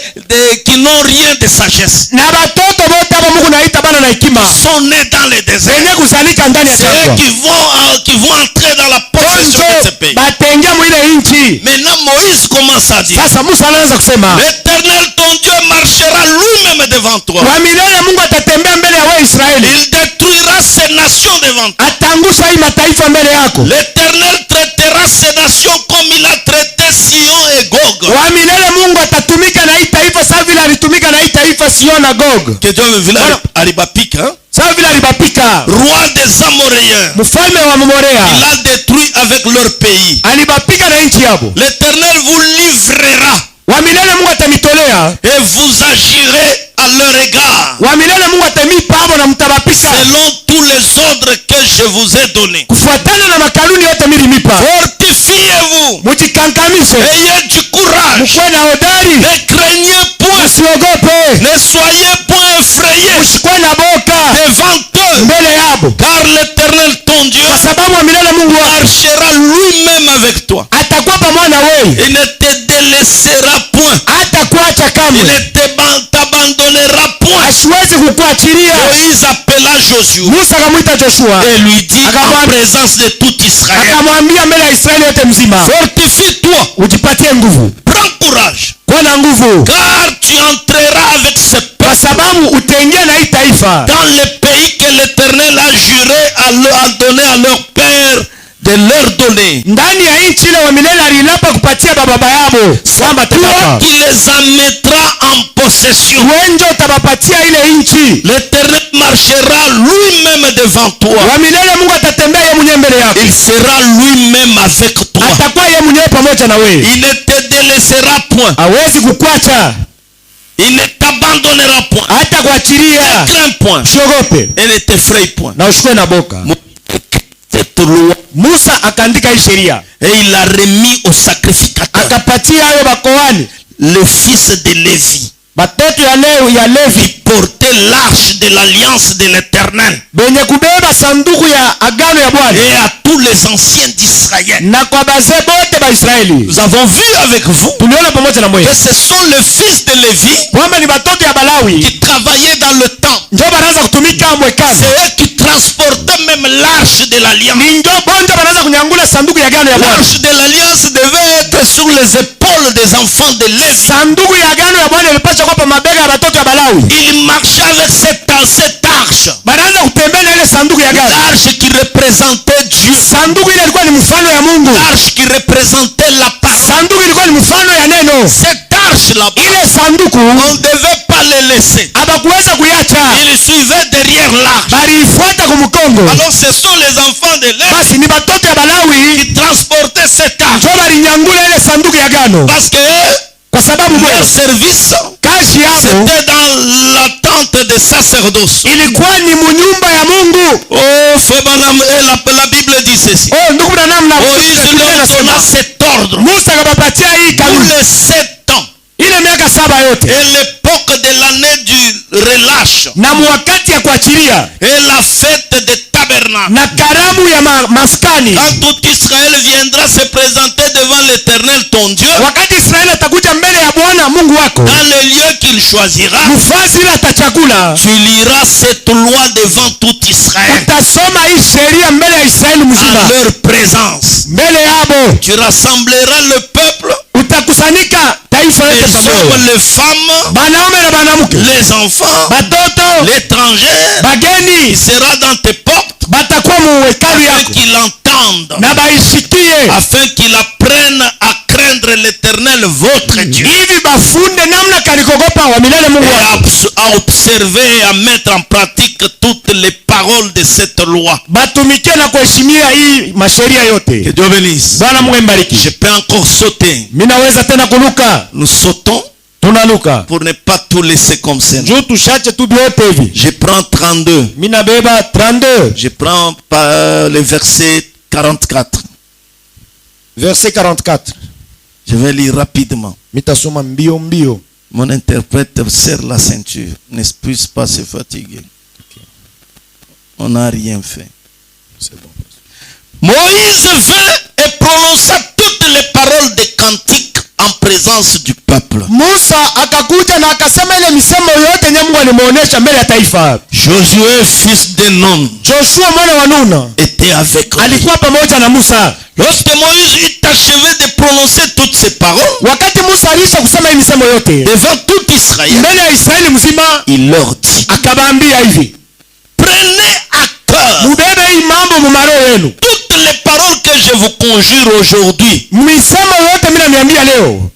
qui n'ont rien de sagesse Na batoto bote hapa Mungu naita bana na hekima. sont nés dans le désert. Wenye kuzalika ndani ya C'est eux jangwa. qui vont entrer dans la possession de ce pays. Batengia mwile nchi. Maintenant, Moïse commence à dire, Sasa Musa anaanza kusema, l'Éternel ton Dieu marchera lui-même devant toi. wa milele Mungu atatembea mbele ya wewe Israeli. Il détruira ces nations devant toi. Atangusha hii mataifa mbele yako. L'Éternel traitera ces nations comme il a traité Sion et Gog. Wa milele Mungu atatumika na hii taifa sawa vile alitumika na hii taifa Sion na Gog. Que Dieu me vile alibapika, hein? Sawa vile alibapika. Roi des Amoréens. Mfalme wa Il Morea a détruit avec leur pays. alibapika na nchi yabo. L'Éternel vous livrera Wa milele Mungu atamitolea. et vous agirez à leur égard Wa milele Mungu atamipa hapo na mtabapika. selon tous les ordres que je vous ai donnés. Kufuatana na makanuni yote milimipa. Fortifiez-vous. Mujikankamishe. Ayez du courage. Mkuwe na hodari. Ne craignez point. Usiogope. Ne soyez point effrayés Usikuwe na boka devant eux. mbele yabo. Car l'Éternel ton Dieu Kwa sababu wa milele Mungu wako marchera lui-même avec toi. atakuwa pamoja na wewe. Il ne te délaissera point. Hatakuacha Il kamwe. ne t'abandonnera point. Hasiwezi kukuachilia. Moïse appela Josué Musa akamwita Joshua. et lui dit en présence de tout Israël, Akamwambia mbele ya Israeli yote mzima, fortifie-toi, ujipatie nguvu. prends courage, Kuwa na nguvu. car tu entreras avec ce Kwa peuple sababu utaingia na hii taifa dans le pays que l'Éternel a juré à donner à leur père de leur donner. ndani ya nchi ile wa milele alilapa kupatia baba yabo. Kwamba Toi tatapa. qui les en mettras en possession. Wenjo utabapatia ile nchi. L'Éternel marchera lui-même devant toi. Wa milele Mungu atatembea yeye mwenyewe mbele yako. Il sera lui-même avec toi. Atakuwa yeye mwenyewe pamoja na wewe. Il ne te délaissera point. Hawezi kukuacha. Il ne t'abandonnera point. Hata kuachilia. Ne crains point. Usiogope. Et ne t'effraie point. Na ushikwe na boka. cette loi Musa akaandika hii sheria, et il l'a remis au sacrificateur, akapatia hayo bakohani, le fils de Lévi, batoto ya Levi, portait l'arche de l'alliance de l'Éternel benye kubeba sanduku ya agano ya Bwana, et à tous les anciens d'Israël. na kwa bazee bote ba Israeli. Nous avons vu avec vous Tuliona pamoja na que mwe ce sont les fils de Lévi kwamba ni batoto ya Balawi qui travaillaient dans le temple. njo banaanza kutumika mwekazi, C'est eux qui transportaient même l'arche de l'alliance. ni njo bonjo banaanza kunyangula sanduku ya agano ya Bwana. L'arche de l'alliance devait être sur les épaules des enfants de Lévi. Sanduku ya agano ya Bwana ilipaswa kwa pa mabega ya batoto ya Balawi. Ils marchaient avec cette arche. Banaanza kutembea na ile sanduku ya agano. L'arche qui représentait Dieu. Sanduku ile ilikuwa ni mfano ya Mungu. L'arche qui représentait la parole. Sanduku ilikuwa ni mfano ya neno. Cette arche là, Ile sanduku on ne devait pas les laisser. habakuweza kuiacha, Ils suivaient derrière l'arche. baliifuata kumkongo. Alors ce sont les enfants de Lévi Basi ni batoto ya Balawi qui transportaient cette arche. njo balinyangula ile sanduku ya agano, Parce que kwa sababu leur Bwana service, kazi yao c'était dans l'attente des sacerdoces. ilikuwa ni munyumba ya Mungu. Oh, frère Branham, et la Bible dit ceci. Oh, ndugu Branham, na Moïse leur donna cet ordre Musa akapatia hii pour kanuni les 7 ans ile miaka 7 yote, et l'époque de l'année du relâche na mwakati ya kuachilia et la fête des tabernacles. na karamu ya maskani. Quand tout Israël viendra se présenter devant l'Éternel ton Dieu, Wakati Israeli atakuja mbele ya Bwana Mungu wako, dans le lieu qu'il choisira, mfazi ile atachakula, tu liras cette loi devant tout Israël utasoma hii sheria mbele ya Israeli en mzima, leur présence. mbele yabo. Tu rassembleras le peuple, Utakusanyika taifa les lote pamoja, hommes, les femmes, banaume na banamuke, les enfants, batoto, l'étranger, bageni, qui sera dans tes portes, batakuwa mu hekalu afin yako qu'il entende, na baishikie, afin qu'il apprenne à craindre l'Éternel votre Dieu, hivi bafunde namna kalikogopa wa milele Mungu et wako, à observer et à mettre en pratique toutes les paroles de cette loi. batumikie na kuheshimia hii masheria Que yote. Dieu bénisse. Bwana Mungu mbariki. Je peux encore sauter. Minaweza tena kuruka, Nous sautons tunaluka pour ne pas tout laisser comme ça. juu tushache tu vyote hivi. Je prends 32. Minabeba 32 Je prends le verset 44. verset 44. Je vais lire rapidement. Mitasoma mbio mbio. Mon interprète serre la ceinture. Ne puisse pas se fatiguer. On n'a rien fait. C'est bon. Moïse vint et prononça toutes les paroles des cantiques en présence du peuple. Musa akakuja na akasema ile misemo yote yenye Mungu alimuonesha mbele ya taifa. Josué, fils de Nun, Joshua mwana wa Nuna était avec lui. alikuwa pamoja na Musa. Lorsque Moïse eut achevé de prononcer toutes ces paroles Wakati Musa alisha kusema hii misemo yote devant tout Israël, mbele ya Israeli mzima, il leur dit, akabaambia hivi: prenez à cœur mubebe hii mambo mu maroho yenu. toutes les paroles que je vous conjure aujourd'hui, Misemo yote mimi namiambia leo,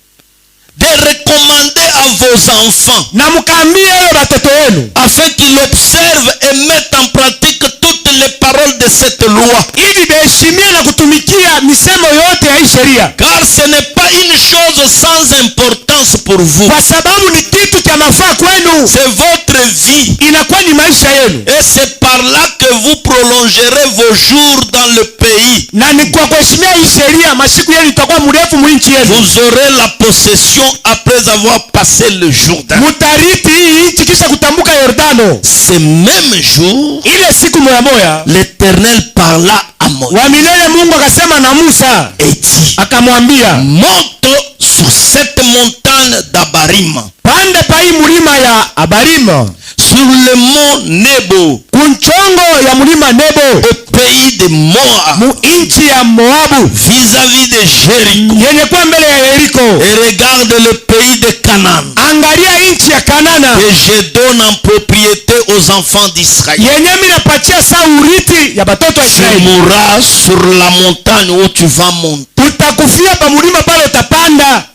de recommander à vos enfants, na mkaambie hiyo watoto wenu, afin qu'ils observent et mettent en pratique toutes les paroles de cette loi. ili beheshimie na kutumikia misemo yote ya hii sheria, Car ce n'est pas une chose sans importance pour vous. kwa sababu ni kitu cha mafaa kwenu, C'est votre vie. inakuwa ni maisha yenu, Et c'est par là que vous prolongerez vos jours dans le pays. na ni kwa kuheshimia hii sheria masiku yenu itakuwa mrefu mwinchi yenu. Vous aurez la possession après avoir passé le Jourdain. Mutariti hii nchi kisha kutambuka Yordano. Ce même jour, Ile siku moya moya l'Éternel parla à Moïse wa milele Mungu akasema na Musa, et dit, akamwambia monte sur cette montagne d'Abarim, pande pa hii mulima ya Abarima, sur le mont Nebo, kunchongo ya mulima Nebo, au pays de Moab, mu inchi ya Moabu vis-à-vis de Jéricho, yenye kuwa mbele ya Yeriko. et regarde le pays de Canaan, Angalia inchi ya Kanana que je donne en propriété aux enfants d'Israël. yenye mimi napatia saa uriti ya batoto wa Tu Israeli. mourras sur la montagne où tu vas monter, Utakufia pa mulima pale utapanda,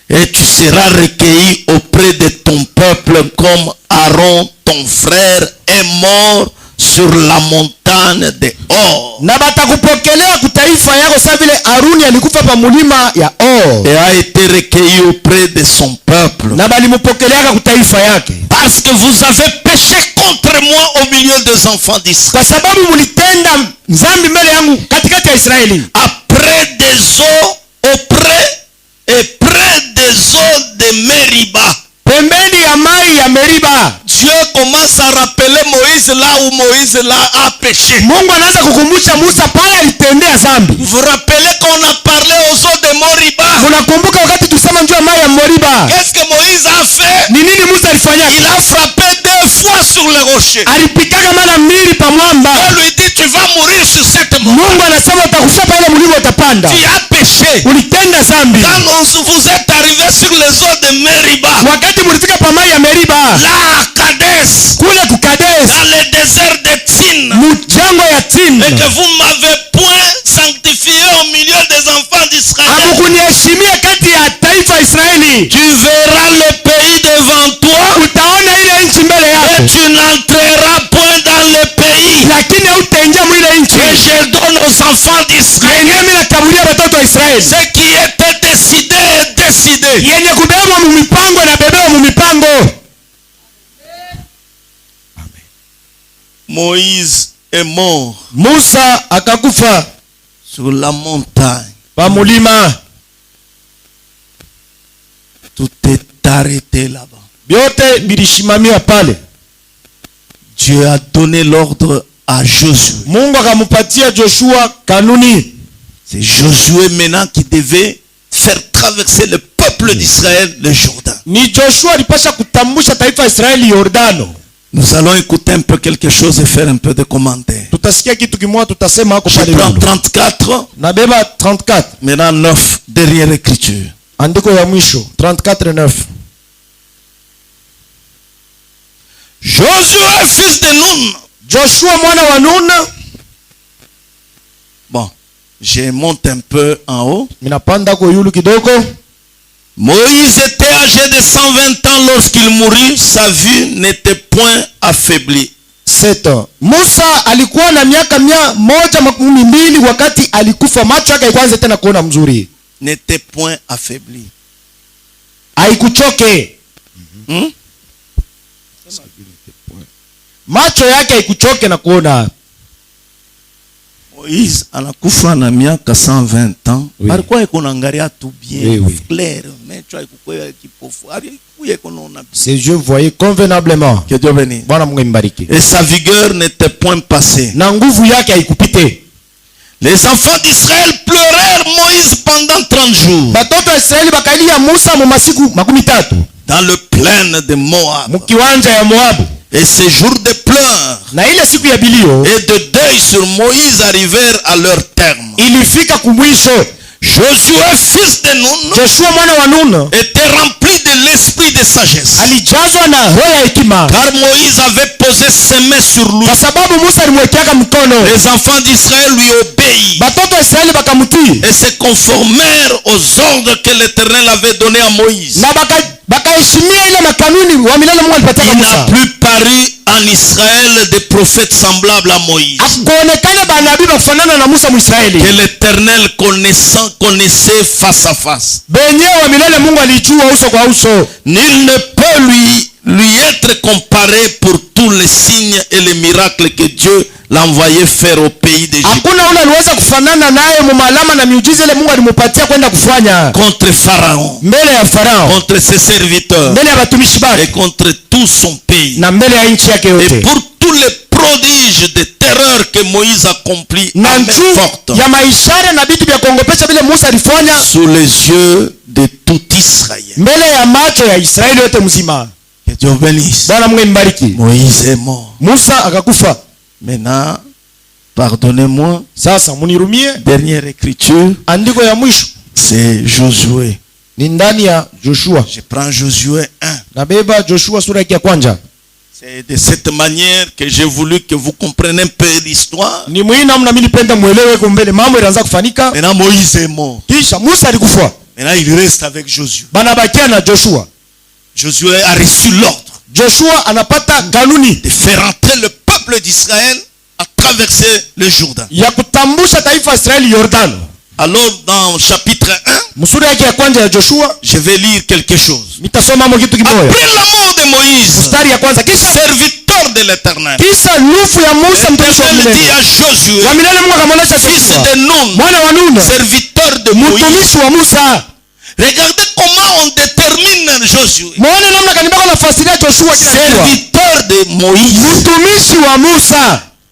et tu seras recueilli auprès de ton peuple comme Aaron, ton frère, est mort sur la montagne de Hor, na batakupokelea kutaifa yako saa vile Aruni alikufa pa mulima ya Or, et a été recueilli auprès de son peuple. na balimupokeleaka kutaifa yake. Parce que vous avez péché contre moi au milieu des enfants d'Israël. kwa sababu mulitenda dhambi mbele yangu katikati ya Israeli. Après des eaux, auprès et près des eaux de Meriba. Pembeni ya mai ya Meriba. Dieu commence à rappeler Moïse là où Moïse là a péché. Mungu anaanza kukumbusha Musa pale alitendea dhambi. Vous vous rappelez qu'on a parlé aux eaux de Meriba? Unakumbuka wakati tusema njoo mai ya Meriba? Qu'est-ce que Moïse a fait? Ni nini Musa alifanya? Il a frappé 2 fois sur le rocher. Alipikaga mara mbili pa mwamba. On lui dit tu vas mourir sur cette montagne. Mungu anasema utakufia pale mlima utapanda. Tu as péché. Ulitenda dhambi. Quand vous êtes arrivé sur les eaux de Meriba, wakati mulifika pa mai ya Meriba, là à Kades, kule ku Kades, dans le désert de Tsin, mjangwa ya Tsin, et que vous m'avez point sanctifié au milieu des enfants d'Israël, hamukuniheshimia kati ya taifa ya Israeli. tu verras le pays devant toi, Utaona ile nchi mbele et yako, tu n'entreras point dans le pays lakini hautaingia mwile nchi. que je donne aux enfants d'Israël. Yenye mimi nakabulia watoto wa Israeli. Ce qui était décidé est décidé. Yenye kubebwa mu mipango na bebewa mu mipango. Moïse est mort Musa akakufa sur la montagne. pa mulima. Tout est arrêté là-bas. Byote bilishimamia pale. Dieu a donné l'ordre à Josué. Mungu akamupatia Joshua kanuni. C'est Josué maintenant qui devait faire traverser le peuple d'Israël le Jourdain. Ni Joshua alipasha kutambusha taifa ya Israeli Yordano. Nous allons écouter un peu quelque chose et faire un peu de commentaires. Tutasikia kitu kimoja tutasema hako Je pale. prends 34, Nabeba 34. maintenant 9, derrière écriture. Andiko ya mwisho 34:9. Josué, fils de Nun. Joshua mwana wa Nun. Bon, je monte un peu en haut. Minapanda ko yulu kidogo. Moïse était âgé de 120 ans lorsqu'il mourut. Sa vue n'était point affaiblie. 7. Musa alikuwa na miaka 112 wakati alikufa, macho yake haikuanza tena kuona mzuri. N'était point affaiblie. Haikuchoke. Macho yake haikuchoke na kuona. Moïse anakufa na miaka 120 ans. Oui. Alikuwa iko naangalia tu bien, Oui, oui. clair, mais tu alikuwa kipofu. Alikuwa iko naona. Ses yeux voyaient convenablement. Que Dieu bénisse. Bwana Mungu imbariki. Et sa vigueur n'était point passée. Na nguvu yake haikupite. Les enfants d'Israël pleurèrent Moïse pendant 30 jours Batoto wa Israeli bakalia Musa mu masiku 13 dans le plaine de Moab. mukiwanja ya Moabu. Et ces jours de pleurs Na ile siku ya bilio et de deuil sur Moïse arrivèrent à leur terme. ilifika kumwisho. Josué, fils de Nun, Joshua mwana wa Nun était rempli de l'esprit de sagesse, alijazwa na roho ya hekima, car Moïse avait posé ses mains sur lui. kwa sababu Musa alimwekeaka mkono. Les enfants d'Israël lui obéirent Batoto wa Israeli bakamutii et se conformèrent aux ordres que l'Éternel avait donnés à Moïse. na bakaheshimia ile makanuni wa milele Mungu alipatia Il n'a Musa. plus paru en Israël des prophètes semblables à Moïse, Akuonekana banabii bakufanana na Musa Mwisraeli, que l'Éternel connaissait face à face. benye wa milele Mungu alijua uso kwa uso. Nul ne peut lui être comparé pour tous les signes et les miracles que Dieu l'a envoyé faire au pays d'Égypte. Hakuna ule aliweza kufanana naye mu maalama na miujiza ile Mungu alimupatia kwenda kufanya Contre Pharaon, mbele ya Farao, contre ses serviteurs mbele ya watumishi et wake contre tout son pays. na mbele ya nchi yake Et yote, pour tous les prodiges de terreur que Moïse accomplit à na main juu forte ya maishara na vitu vya kuongopesha vile Musa alifanya sous les yeux de tout Israël. mbele ya macho ya Israeli yote mzima. Que Dieu bénisse. Bwana Mungu mbariki. Moïse est mort. Musa akakufa. Maintenant, pardonnez-moi, Sasa munirumie, dernière écriture, andiko ya mwisho c'est Josué. ni ndani ya Joshua. Je prends Josué 1. Nabeba Joshua sura ya kwanza. C'est de cette manière que j'ai voulu que vous compreniez un peu l'histoire. Ni muhimu namna mimi nipenda muelewe kwa mbele mambo yanaanza kufanika. Maintenant, Moïse est mort. Kisha Musa alikufa. Maintenant, il reste avec Josué. Banabakia na Joshua. Josué a reçu l'ordre Joshua anapata kanuni de faire entrer le peuple d'Israël à traverser le Jourdain. ya kutambusha taifa la Israeli Yordano. Alors, dans chapitre 1, Msura yake ya kwanza ya Joshua, je vais lire quelque chose. nitasoma hapo kitu kimoja. Après la mort de Moïse, Mstari ya kwanza, kisha serviteur de l'Éternel. Kisha lufu ya Musa mtumishi wa L'Éternel dit milele. à Josué, Wa milele Mungu akamwonyesha fils Joshua, de Nun, mwana wa Nuni, serviteur de Moïse. mtumishi wa Musa. Regardez comment on détermine Josué. Muone namna kanibaka nafasiria Joshua kila kitu. Serviteur de Moïse. Mtumishi wa Musa.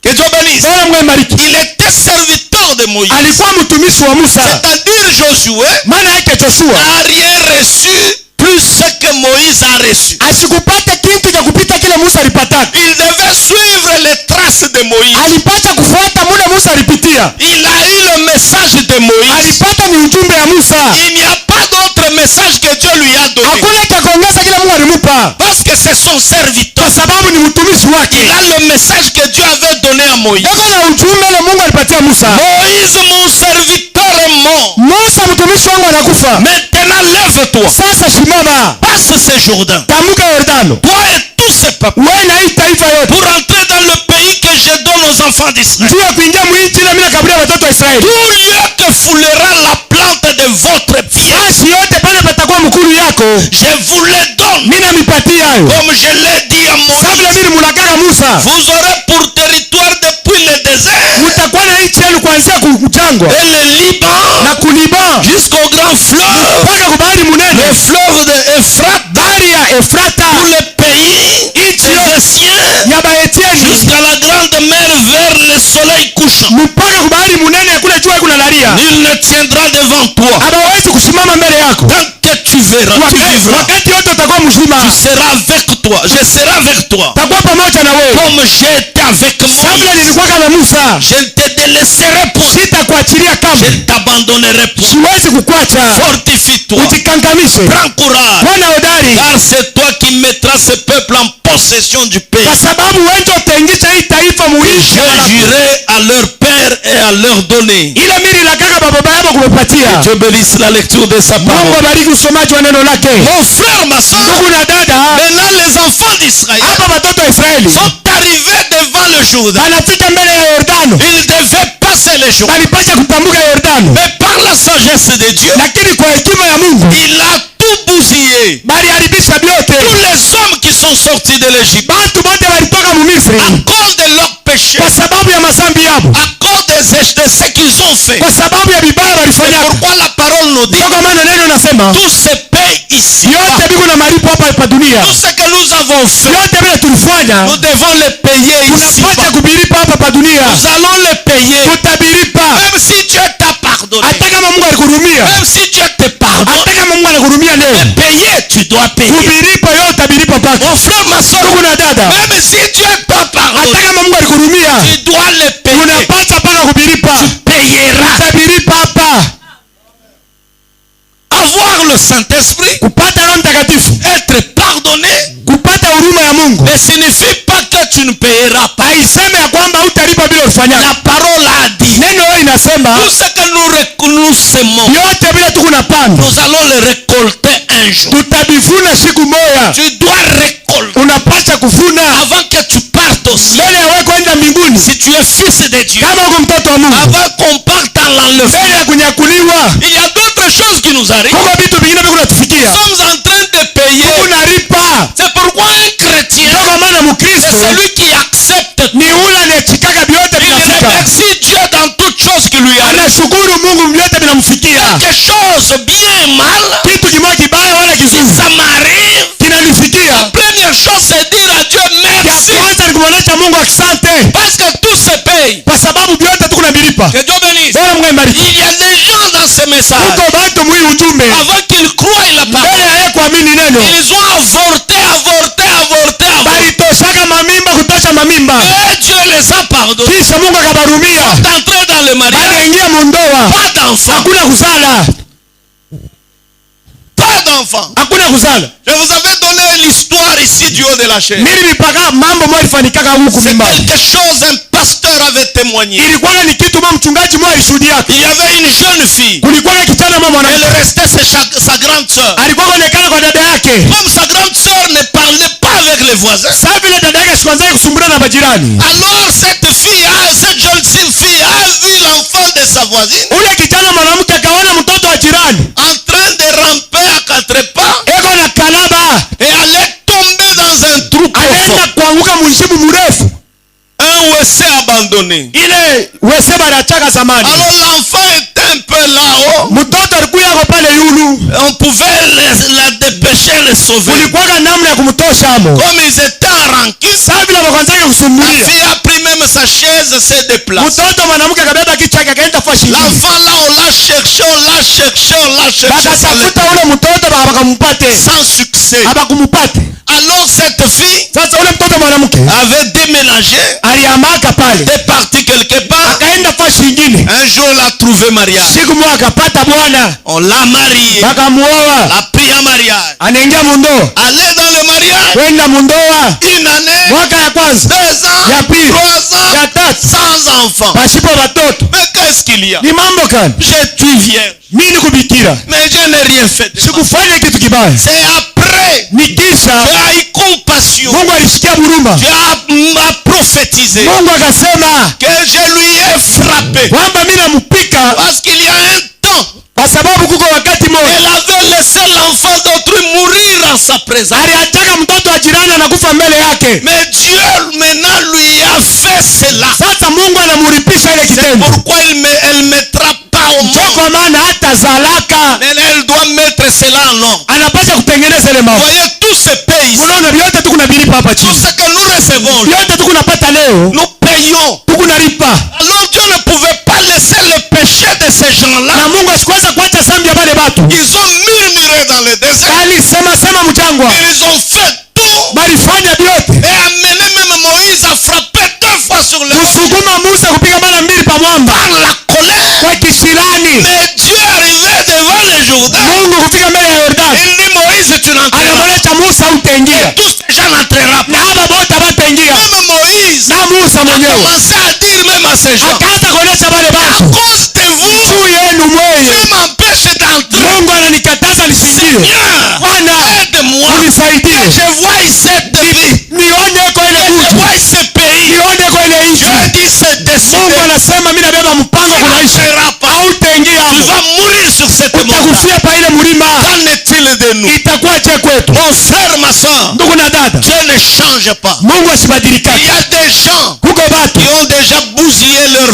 Que Dieu bénisse. Bwana Mungu abariki. Il était serviteur de Moïse. Alikuwa mtumishi wa Musa. C'est-à-dire Josué Maana yake Joshua n'a rien reçu plus ce que Moïse a reçu. asikupata kitu cha kupita kile Musa alipataka. Il devait suivre les traces de Moïse. Alipata kufuata mule Musa alipitia. Il a eu le message de Moïse. Alipata ni ujumbe ya Musa. Il n'y a pas d'autre message que Dieu lui a donné. Hakuna cha kuongeza kile Mungu alimupa. Parce que c'est son serviteur. Kwa sababu ni mtumishi wake. Il a le message que Dieu avait donné à Moïse. Eko na ujumbe ile Mungu alipatia Musa. Moïse, mon serviteur, est mort. Musa mtumishi wangu anakufa. Maintenant, lève-toi. Sasa simama. Passe ce Jourdain. Tamuka Yordano. Toi et tous ces peuples. Wewe na hii taifa yote. Pour entrer dans le pays que je donne aux enfants d'Israël. Njia kuingia mwinchi na mimi nakaburia watoto wa Israeli. Tout lieu que foulera la plante de votre pied. Basi yote pale patakuwa mkuru yako. Je vous le donne. Mimi namipatia hayo. Comme je l'ai dit à Kabla Moïse. mimi mulagara Musa. Vous aurez pour territoire depuis le désert. Mtakuwa na nchi yenu kuanzia kujangwa. Et le Liban. Na kuliba. Jusqu'au grand fleuve. Mpaka kubahari munene. Le fleuve de Euphrate. Bahari ya Efrata. Tout le pays des Essiens. Ya Baetieni. Jusqu'à la grande mer vers le soleil couchant. Mpaka kubahari munene ya kule jua kuna lalia. Nul ne tiendra devant toi. Hawezi kusimama mbele yako. Tant que tu verras, tu vivras. Wakati yote utakuwa mzima. Tu seras avec toi. Je serai avec toi. Takuwa pamoja na wewe. Comme j'ai été avec Kabla Moïse. nilikuwa kama Musa. Je ne te délaisserai point. Sitakuachilia kama. Je ne t'abandonnerai point. Siwezi kukuacha. Fortifie-toi. Ujikanganishe. Prends courage. Bwana hodari. Car c'est toi qui mettras ce peuple en possession du pays. Kwa sababu wewe ndio utaingisha hii taifa muishi. Je jurai à leur père et à leur donner. Ile miri la kaka baba yako kumepatia. Dieu bénisse la lecture de sa Mungu parole. abariki usomaji wa neno lake. Mon frère, ma soeur, Ndugu na dada, maintenant les enfants d'Israël hapa watoto wa Israeli sont arrivés devant le Jourdain. wanafika mbele ya Yordano. Ils devaient passer le Jourdain. Walipasha kutambuka Yordano. Mais par la sagesse de Dieu, Lakini kwa hekima ya Mungu, il a tout bousillé. bali haribisha vyote. Tous les hommes qui sont sortis de l'Égypte, Watu wote walitoka Misri à cause de leurs péchés, kwa sababu ya mazambi yao. à cause de ce qu'ils ont fait. Kwa sababu ya vibaya C'est walifanya. pourquoi la parole nous dit, Kwa maana neno nasema, tout se paye ici. yote biko na malipo hapa dunia. Tout ce que nous avons fait, Yote vile tulifanya, nous devons le payer ici. tunapata kubiripa hapa dunia. Nous allons le payer. Tutabiripa. Même si Dieu t'a pardonné, Hata kama Mungu alikuhurumia. même si Dieu te pardonne, Hata kama Mungu anakuhurumia leo. payer, tu dois payer. Kubiripa yote utabiripa paka. Mon frère, ma soeur, Ndugu na dada, même si Dieu t'a hata pardonné, kama Mungu alikuhurumia, tu dois le payer. unapata paka kubiripa. Payeras. Utabiripa hapa. Avoir le Saint-Esprit, Kupata Roho Mtakatifu, être pardonné, kupata huruma ya Mungu. ne signifie pas que tu ne payeras pas. Haiseme ya kwamba hutalipa bila kufanya. La parole a dit, Neno hili inasema tout ce que nous semons, yote vile tuko napanda, nous allons le récolter un jour. tutabivuna siku moja. Tu dois récolter Unapaswa kuvuna avant que tu partes au ciel. mbele ya wewe kwenda mbinguni. Si tu es fils de Dieu, Kama uko mtoto wa Mungu, avant qu'on parte à l'enlèvement, mbele ya kunyakuliwa, il y a d'autres choses qui nous arrivent. kuna vitu vingine viko Nous natufikia. sommes en train de payer. Unalipa. C'est pourquoi un chrétien, Ndio kwa maana c'est Mkristo celui qui accepte. ni ule anayechikaka vyote Il vinafika. remercie Dieu dans toutes choses qui lui arrivent. Anashukuru Mungu vyote vinamfikia. Quelque chose bien et mal, Kitu kimoja kibaya wala kizuri ça m'arrive. kinanifikia. La première chose, c'est dire à Dieu Ya merci. kwanza ni kumwonyesha Mungu asante, Parce que tout se paye. kwa sababu vyote tuko nabilipa. Que Dieu bénisse. Bwana Mungu abariki. Il y a des gens dans ce message, Kuko watu mwi ujumbe avant qu'ils croient la mbele parole, ya yeye kuamini neno, ils ont avorté. balitoshaka mamimba kutosha mamimba, Et Dieu les a pardonnés. kisha Mungu akabarumia, D'entrer dans le mariage, akaingia mundoa. pas d'enfant. Hakuna kuzala, Pas d'enfant. hakuna kuzala. Je vous avais donné l'histoire ici du haut de la chaîne. Mimi nilipaka mambo moja ifanikaka huku C'est mimba. quelque chose, un pasteur avait témoigné. Ilikuwa ni kitu mwa mchungaji mwa alishuhudia. Il y avait une jeune fille. Kulikuwa na kijana mwa Elle mwanamke. restait sa grande sœur. Alikuwa anaonekana kwa dada yake. Comme sa grande sœur ne parlait pas avec les voisins, Sasa vile dada yake sikuanza kusumbura na majirani. alors cette jeune fille a vu l'enfant de sa voisine Ule kijana mwanamke akaona mtoto wa jirani en train de ramper à quatre pas eko na kalaba, et allait tomber dans un trou profond. anaenda anaanguka mshimu mrefu, un WC abandonné. ile wese banachaka zamani. Alors l'enfant était un peu là-haut. Mtoto alikuwa yako pale yulu, On pouvait la dépêcher, les sauver. kulikuwa namna ya kumtosha amo. Comme ils étaient en rancune, Sasa bila kwanza la kusumbulia, fille a pris même sa chaise, s'est déplacée. mtoto mwanamke kabeba kichwa chake akaenda fashi. L'enfant là, on l'a cherché, on l'a cherché, on l'a cherché. Bakatafuta ule mtoto bakampate, Sans succès. abakumupate. Alors cette fille Sasa ule mtoto mwanamke avait déménagé, aliamaka pale, était partie quelque part. akaenda fashi nyingine. Un jour, elle a trouvé mariage. Siku moja akapata bwana, On l'a marié. bakamuoa, A pris un mariage. anaingia mundoa, Aller dans le mariage, kwenda mundoa, une année, mwaka ya kwanza, 2 ans, ya pili, 3 ans, ya tatu, sans enfant. pasipo watoto. Mais qu'est-ce qu'il y a? Ni mambo gani? Je suis vierge, Mimi ni kubikira, mais je n'ai rien fait de mal. sikufanya kitu kibaya. C'est après, Ni kisha tu as eu compassion, Mungu alisikia huruma, tu as prophétisé Mungu akasema que je lui ai frappé. kwamba mimi nampika, Parce qu'il y a un temps, kwa sababu kuko wakati elle mmoja avait laissé l'enfant d'autrui mourir en sa présence. aliachaka mtoto wa jirani anakufa mbele yake. Mais Dieu maintenant lui a fait cela. Sasa Mungu anamuripisha ile C'est kitendo, pourquoi elle mettra pas au ndio monde. kwa maana hata zalaka Mais elle doit mettre cela en ordre. anapasha kutengeneza ile Vous mambo. voyez tous ces pays, Munaona vyote tuko na bilipa hapa tout chini, ce que nous recevons, vyote tuko napata leo, nous payons. tuko nalipa. Alors Dieu ne pouvait pas laisser le péché de ces gens-là. Na Mungu asikuweza kuacha zambi ya wale watu, Ils ont murmuré dans le désert. bali sema mchangwa, Ils ont fait tout balifanya vyote et amené même Moïse à frapper 2 fois sur le roc kusukuma Musa kupiga mara mbili pa mwamba par la colère. kwa kisirani. Mais Dieu arrivait devant le Jourdain. Mungu kufika mbele ya Yordani, Il dit Moïse, tu n'entreras anamweleza Musa, utaingia pas. Tous ces gens n'entreront na pas. hapa bote bataingia. Même Moïse Na Musa a mwenyewe commencé à dire même à ces gens, akaanza kuonesha wale à watu, cause de vous, juu yenu mweye Dieu m'empêche d'entrer. Mungu ananikataza nisingie. Seigneur, Bwana aide-moi. unisaidie, Je vois cette vie. nione kwa ile Je mtu, vois ce pays. nione kwa ile nchi. Dieu dit c'est décidé. Mungu anasema mimi nabeba mpango Tu kunaishi, n'entreras pas. hautaingia Tu hapo, vas mourir sur cette montagne. utakufia pa ile mlima. Qu'en est-il de nous? Itakuwa je kwetu? Mon frère, ma soeur, Ndugu na dada, Dieu ne change pas. Mungu Il asibadilikake. y a des gens Kuko batu qui ont déjà bousillé leur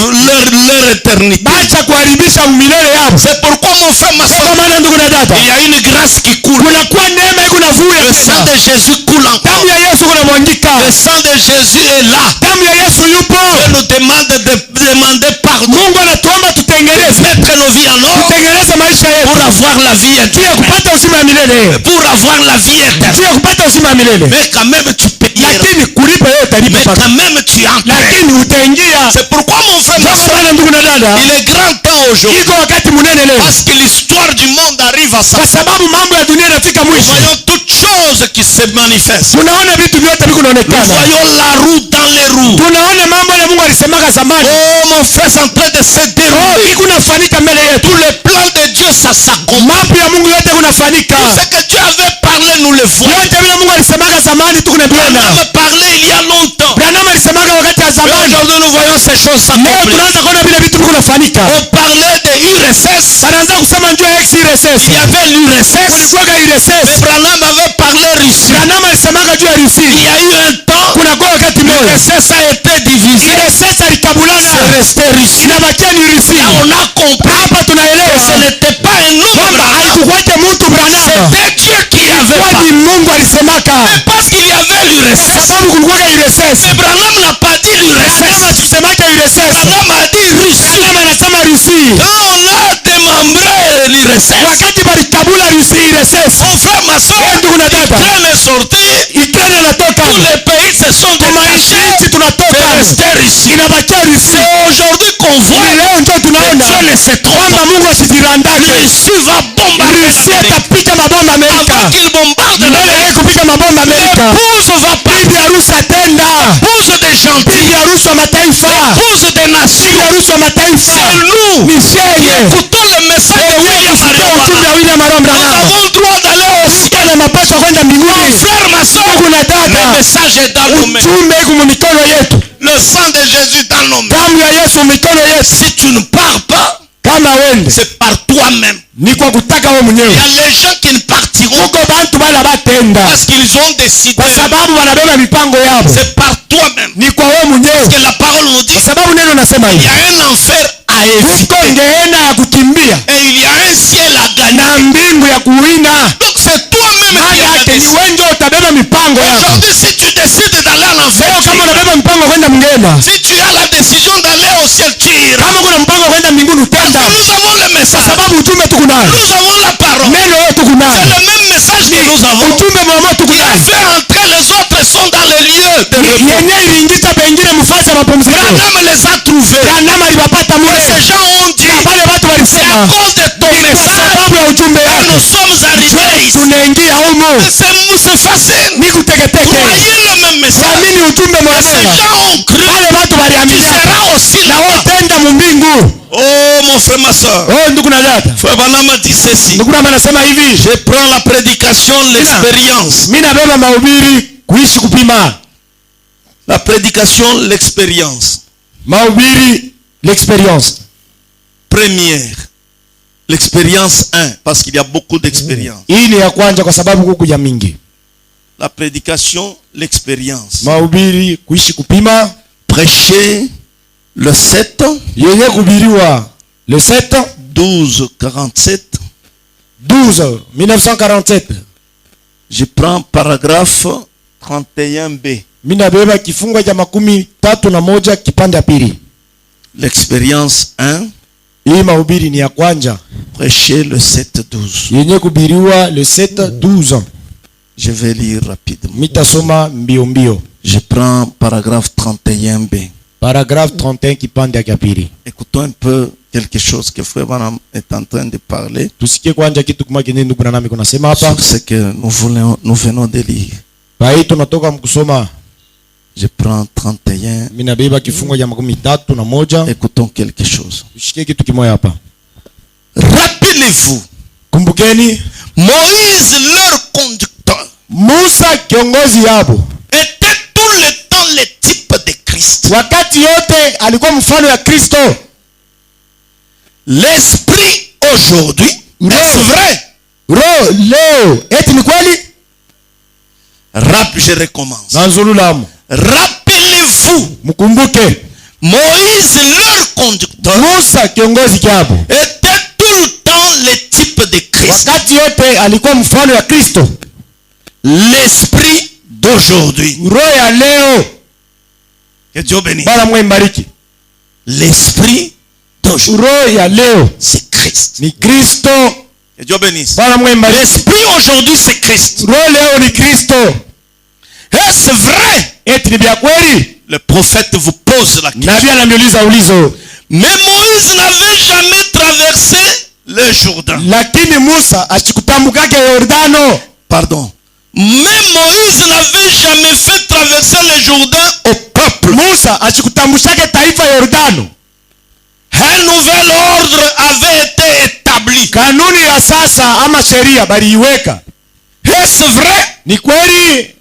éternité. bacha kuharibisha umilele yao. C'est pourquoi mon frère, ma Kwa soeur, maana ndugu na dada, il y a une grâce qui coule. kunakuwa neema iko navuya Le sang tena. de Jésus coule encore. Damu ya Yesu kunamwangika, Le sang de Jésus est là. damu ya Yesu yupo. Dieu nous demande de demander pardon. Mungu anatuomba tutengeneze, Mettre nos vies en ordre tutengeneze maisha pour yetu avoir la vie juu ya éternelle. kupata uzima wa milele, Pour avoir la vie juu éternelle. ya kupata uzima wa milele. Mais quand même tu payeras. Lakini kulipa yeye utalipa Mais paka, quand même tu entreras. lakini utaingia. C'est pourquoi mon frère, ma Kwa soeur, maana ndugu na dada, il est grand temps aujourd'hui. iko wakati munene leo, Parce que l'histoire du monde arrive à sa kwa fin. sababu mambo ya dunia inafika Nous mwisho. voyons toutes choses qui se manifestent. Tunaona vitu vyote viko Nous naonekana, voyons la roue dans les roues. tunaona mambo ya Mungu alisemaka zamani, Oh mon frère, c'est en train de se dérouler. iko nafanyika mbele yetu. Tous les plans de Dieu, ça s'accomplit. Mambo ya Mungu yote kunafanyika, Tout ce que Dieu avait parlé, nous le voyons. yote vile Mungu alisemaka zamani On tukunaviona. a parlé il y a longtemps. Branham alisemaka wakati ya Mais zamani, aujourd'hui, nous voyons ces choses leo s'accomplir. tunaanza kuona vile vitu viko nafanyika. On parlait de URSS. Wanaanza kusema njoo ya XRSS, Il y avait l'URSS. kulikuwa Mais URSS. Branham avait parlé Russie. Branham alisemaka juu ya Il Rusi, y a eu un temps, kunakuwa wakati mmoja l'URSS a été divisé. URSS alikabulana, C'est resté Russie. inabakia ni Rusi. Là, on a compris Hapa que ce tunaelewa n'était pas un autre kwamba Branham. haikukwake mtu Branham, C'était Dieu qui avait kwani parlé. Mungu alisemaka, Mais parce qu'il y avait l'URSS. sababu kulikuwa URSS. Mais Branham n'a pas dit Branham l'URSS. asisemake URSS, Branham a dit Russie. Branham anasema Rusi. Quand on a démembré l'URSS, Wakati balikabula Rusi URSS, mon frère, ma soeur, ndugu na dada, Ukraine est sorti. Ukraine anatoka, Tous les pays se sont tumaisha détachés. nchi tunatoka, C'est resté Russie. inabakia Rusi. C'est aujourd'hui qu'on Ni voit leo ndio que tunaona Dieu ne se trompe kwamba pas. Mungu asijirandake. Russie va bombarder Rusi l'Amérique. atapiga mabomu Amerika, Avant qu'il bombarde mbele l'Amérique, yeye kupiga mabomu Amerika. l'épouse va Bibi partir. harusi atenda, Épouse des gentils. bibi harusi wa mataifa, Épouse des bibi nations. harusi wa mataifa. C'est nous Ni qui sheye écoutons le message de William kusikia Marion ujumbe wa Branham. William Marion Nous Branham. avons le droit d'aller au ciel. Tuko na mapasho kwenda Mon mbinguni. frère, ma soeur, Ndugu na le dada, message est dans nos mains. ujumbe iko mu mikono yetu, Le sang de Jésus dans nos mains. damu ya Yesu mikono yetu. Si tu ne pars pas, kama wende c'est par toi-même. ni kwa kutaka wewe Il mwenyewe. y a les gens qui ne partiront Kuko bantu bala batenda parce qu'ils ont décidé. kwa sababu wanabeba mipango yao. C'est par toi-même. Ni kwa wewe mwenyewe. Parce que la parole nous dit Kwa sababu neno nasema il y hivi. a un enfer à Kuko éviter ngeenda ya kukimbia et il y a un ciel à gagner. na mbingu ya kuwina. Donc c'est toi-même qui Maana as yake ni décidé. wewe ndio utabeba mipango yako. Aujourd'hui, si tu décides d'aller à l'enfer, Leo tu kama iras. unabeba mpango kwenda mngema, Si tu as la décision d'aller au ciel, tu iras. kama kuna mpango kwenda mbinguni utenda. Nous avons le message. Sababu ujumbe tuko nayo. Nous avons la parole. Neno yetu tuko C'est nayo. le même message que nous avons. Ujumbe mmoja tuko Il a nayo. fait entrer les autres sont dans les lieux de repos. Yenye iliingiza pengine mfasi ya mapumziko. Branham les a trouvés. Branham alipata Et mule. ces gens ont dit, Wale watu c'est à walisema cause de ton kwa message sababu ya ujumbe que wako nous sommes arrivés ici. tunaingia humu. C'est facile. Ni kuteketeke. Croyez le même message. Amini ujumbe Et mmoja. ces gens ont cru. Wale watu Tu waliamini. seras aussi Na là-bas. wotenda mu mbingu. Oh mon frère, ma soeur. Oh ndugu na dada. Frère Branham dit ceci. Ndugu na anasema hivi. Je prends la prédication, l'expérience. Mimi nabeba mahubiri kuishi kupima. La prédication, l'expérience. Mahubiri l'expérience. Première. L'expérience 1, parce qu'il y a beaucoup d'expériences. Hii ni ya kwanza kwa sababu huku ya mingi. La prédication, l'expérience. Mahubiri kuishi kupima. Prêcher le 7, Yenye kubiriwa le 7 12, 47. 12 1947. Je prends paragraphe 31b. Mimi nabeba kifungo cha 31 kipande ya pili. L'expérience 1, Hii mahubiri ni ya kwanza. prêcher le 7, 12. Yenye kubiriwa le 7 12. Je vais lire rapidement. Mitasoma mbio mbio. Je prends paragraphe 31b. Paragraphe 31 kipande ya pili. Écoutons un peu quelque chose que Frère Branham est en train de parler Tusikie kwanza kitu kama kile ndugu Branham kunasema hapa. sur ce que nous venons de lire. Bai tunatoka mkusoma. Je prends 31. Mimi nabeba kifungo cha 31. Écoutons quelque chose. Tusikie kitu kimoja hapa. Rappelez-vous, Kumbukeni Moïse, leur conducteur, Musa kiongozi yabo. était tout le temps le type de Christ. Wakati yote alikuwa mfano ya Kristo. L'esprit aujourd'hui, est-ce vrai? Roho leo eti ni kweli? Je recommence. Nanzululamu. Rappelez-vous, Mkumbuke Moïse, leur conducteur, Musa kiongozi kyabo. était tout le temps le type de Christ. Wakati yote alikuwa mfano ya Kristo. L'esprit d'aujourd'hui. Roho ya leo Que Dieu bénisse. bala mwembariki. L'esprit d'aujourd'hui. Roho ya leo C'est Christ. ni Kristo. Que Dieu bénisse. Bala mwembariki. L'esprit aujourd'hui, c'est Christ. Roho leo ni Kristo. Est-ce vrai? Eti ni vya kweli? Le prophète vous pose la question. Nabii ananiuliza ulizo. Mais Moïse n'avait jamais traversé le Jourdain. Lakini Musa achikutambukake Yordano. Pardon. Mais Moïse n'avait jamais fait traverser le Jourdain au peuple. Musa achikutambushake taifa Yordano. Un nouvel ordre avait été établi. Kanuni ya sasa ama sheria baliiweka. Est-ce vrai? Ni kweli?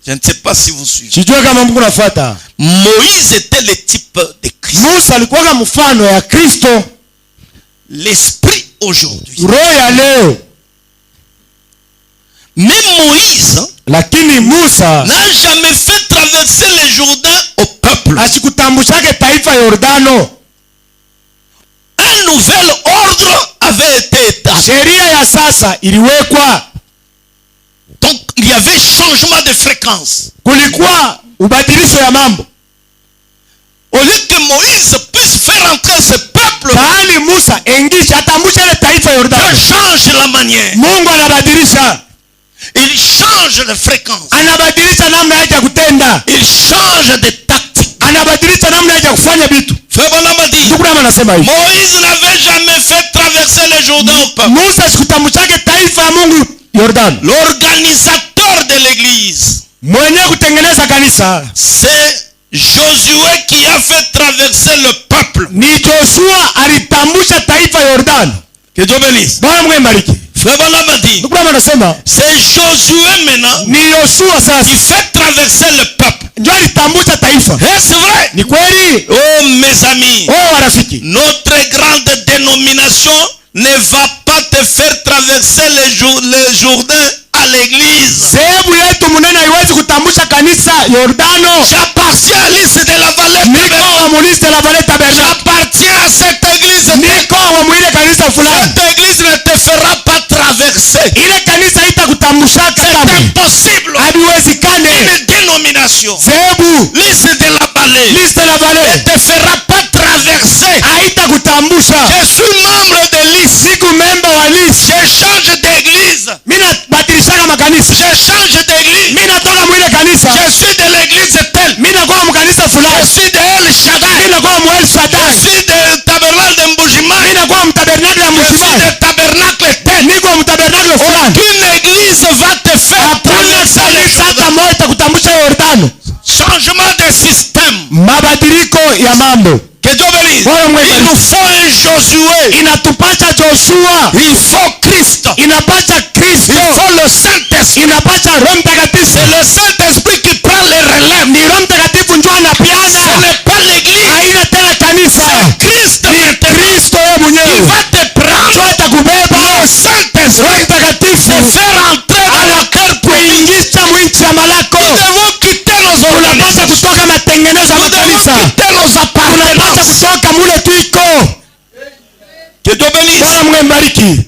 Je ne sais pas si vous suivez. Sijue kama Mungu nafuata. Moïse était le type de Christ. Musa alikuwa mfano ya Kristo. L'esprit aujourd'hui. Roho ya leo. Mais Moïse Lakini Musa n'a jamais fait traverser le Jourdain au peuple. achikutambushake taifa Yordano. Un nouvel ordre avait été établi. Sheria ya sasa iliwekwa. Donc il y avait changement de fréquence. Kulikuwa ubadilisho ya mambo. Au lieu que Moïse puisse faire entrer ce peuple, Bali Musa engisha atambusha ile taifa Dieu Yordano. change la manière. Mungu anabadilisha. Il change de fréquence. Anabadilisha namna yake ya kutenda. Il change de tactique. Anabadilisha namna yake ya kufanya vitu. Frère Branham a dit, Ndugu anasema hivi. Moïse n'avait jamais fait traverser le Jourdain au peuple. Musa sikutambushake taifa ya Mungu Yordano. L'organisateur de l'église, Mwenye kutengeneza kanisa c'est Josué qui a fait traverser le peuple. ni Joshua alitambusha taifa Yordano. Que Dieu bénisse. Bwana mwembariki. Frère Branham a dit, Ndugu anasema c'est Josué maintenant ni Yoshua qui sasa fait traverser le peuple. ndio alitambusha kutambusha taifa. Est-ce vrai? Ni kweli? Oh mes amis, Oh warafiki, notre grande dénomination ne va pas te faire traverser le Jourdain à l'église. sehemu yetu munene haiwezi kutambusha kanisa Yordano. J'appartiens à l'Église de la vallée Niko Tabernacle. wa muliste la vallée Tabernacle. J'appartiens à cette église. Niko wa mwile kanisa fulani. Cette église ne te fera pas traverser. Ile kanisa itakutambushaka C'est kamwe. impossible. Haiwezekane. Une dénomination, Sehemu l'Église de la vallée, liste la vallée ne te fera pas traverser. haitakutambusha. Je suis membre de l'Église. Siku memba wa list. Je change d'église. Mina badirishaka makanisa. Je change d'église. Mina toka mwile kanisa. Je suis de l'église telle. Mina kwa mkanisa Je fulani. suis de El Shaddai. Mina kwa mwel Je Shaddai. suis de Tabernacle de Mbujima. Mina kwa mtabernacle ya Je suis Mshimani. de Tabernacle tel. Niko mtabernacle fulani. Aucune église va te faire Hakuna traverser le kanisa hata Jourdain. moja itakutambusha Yordano. Changement de système. Mabadiliko ya mambo. Que Dieu bénisse. Bwana mwema. Il nous faut un Josué. Inatupata Joshua. Il faut Christ. Inapata Il Kristo. faut le Saint-Esprit. Inapata Roho Mtakatifu. C'est le Saint-Esprit qui prend les relèves. Ni Roho Mtakatifu njoo Ce anapiana. n'est pas l'église. Haina tena kanisa. Christ Ni Kristo yeye il mwenyewe. va te prendre. Njoo atakubeba. Le Roho Saint-Esprit Mtakatifu te faire entrer dans la terre promise. kuingisha mwinchi ya malako. Nous devons quitter nos Tunapaswa organisations. kutoka matengenezo ya Nous devons makanisa. quitter nos Tunapaswa appartenances. kutoka mule tuiko. Que Dieu bénisse. Bwana mbariki.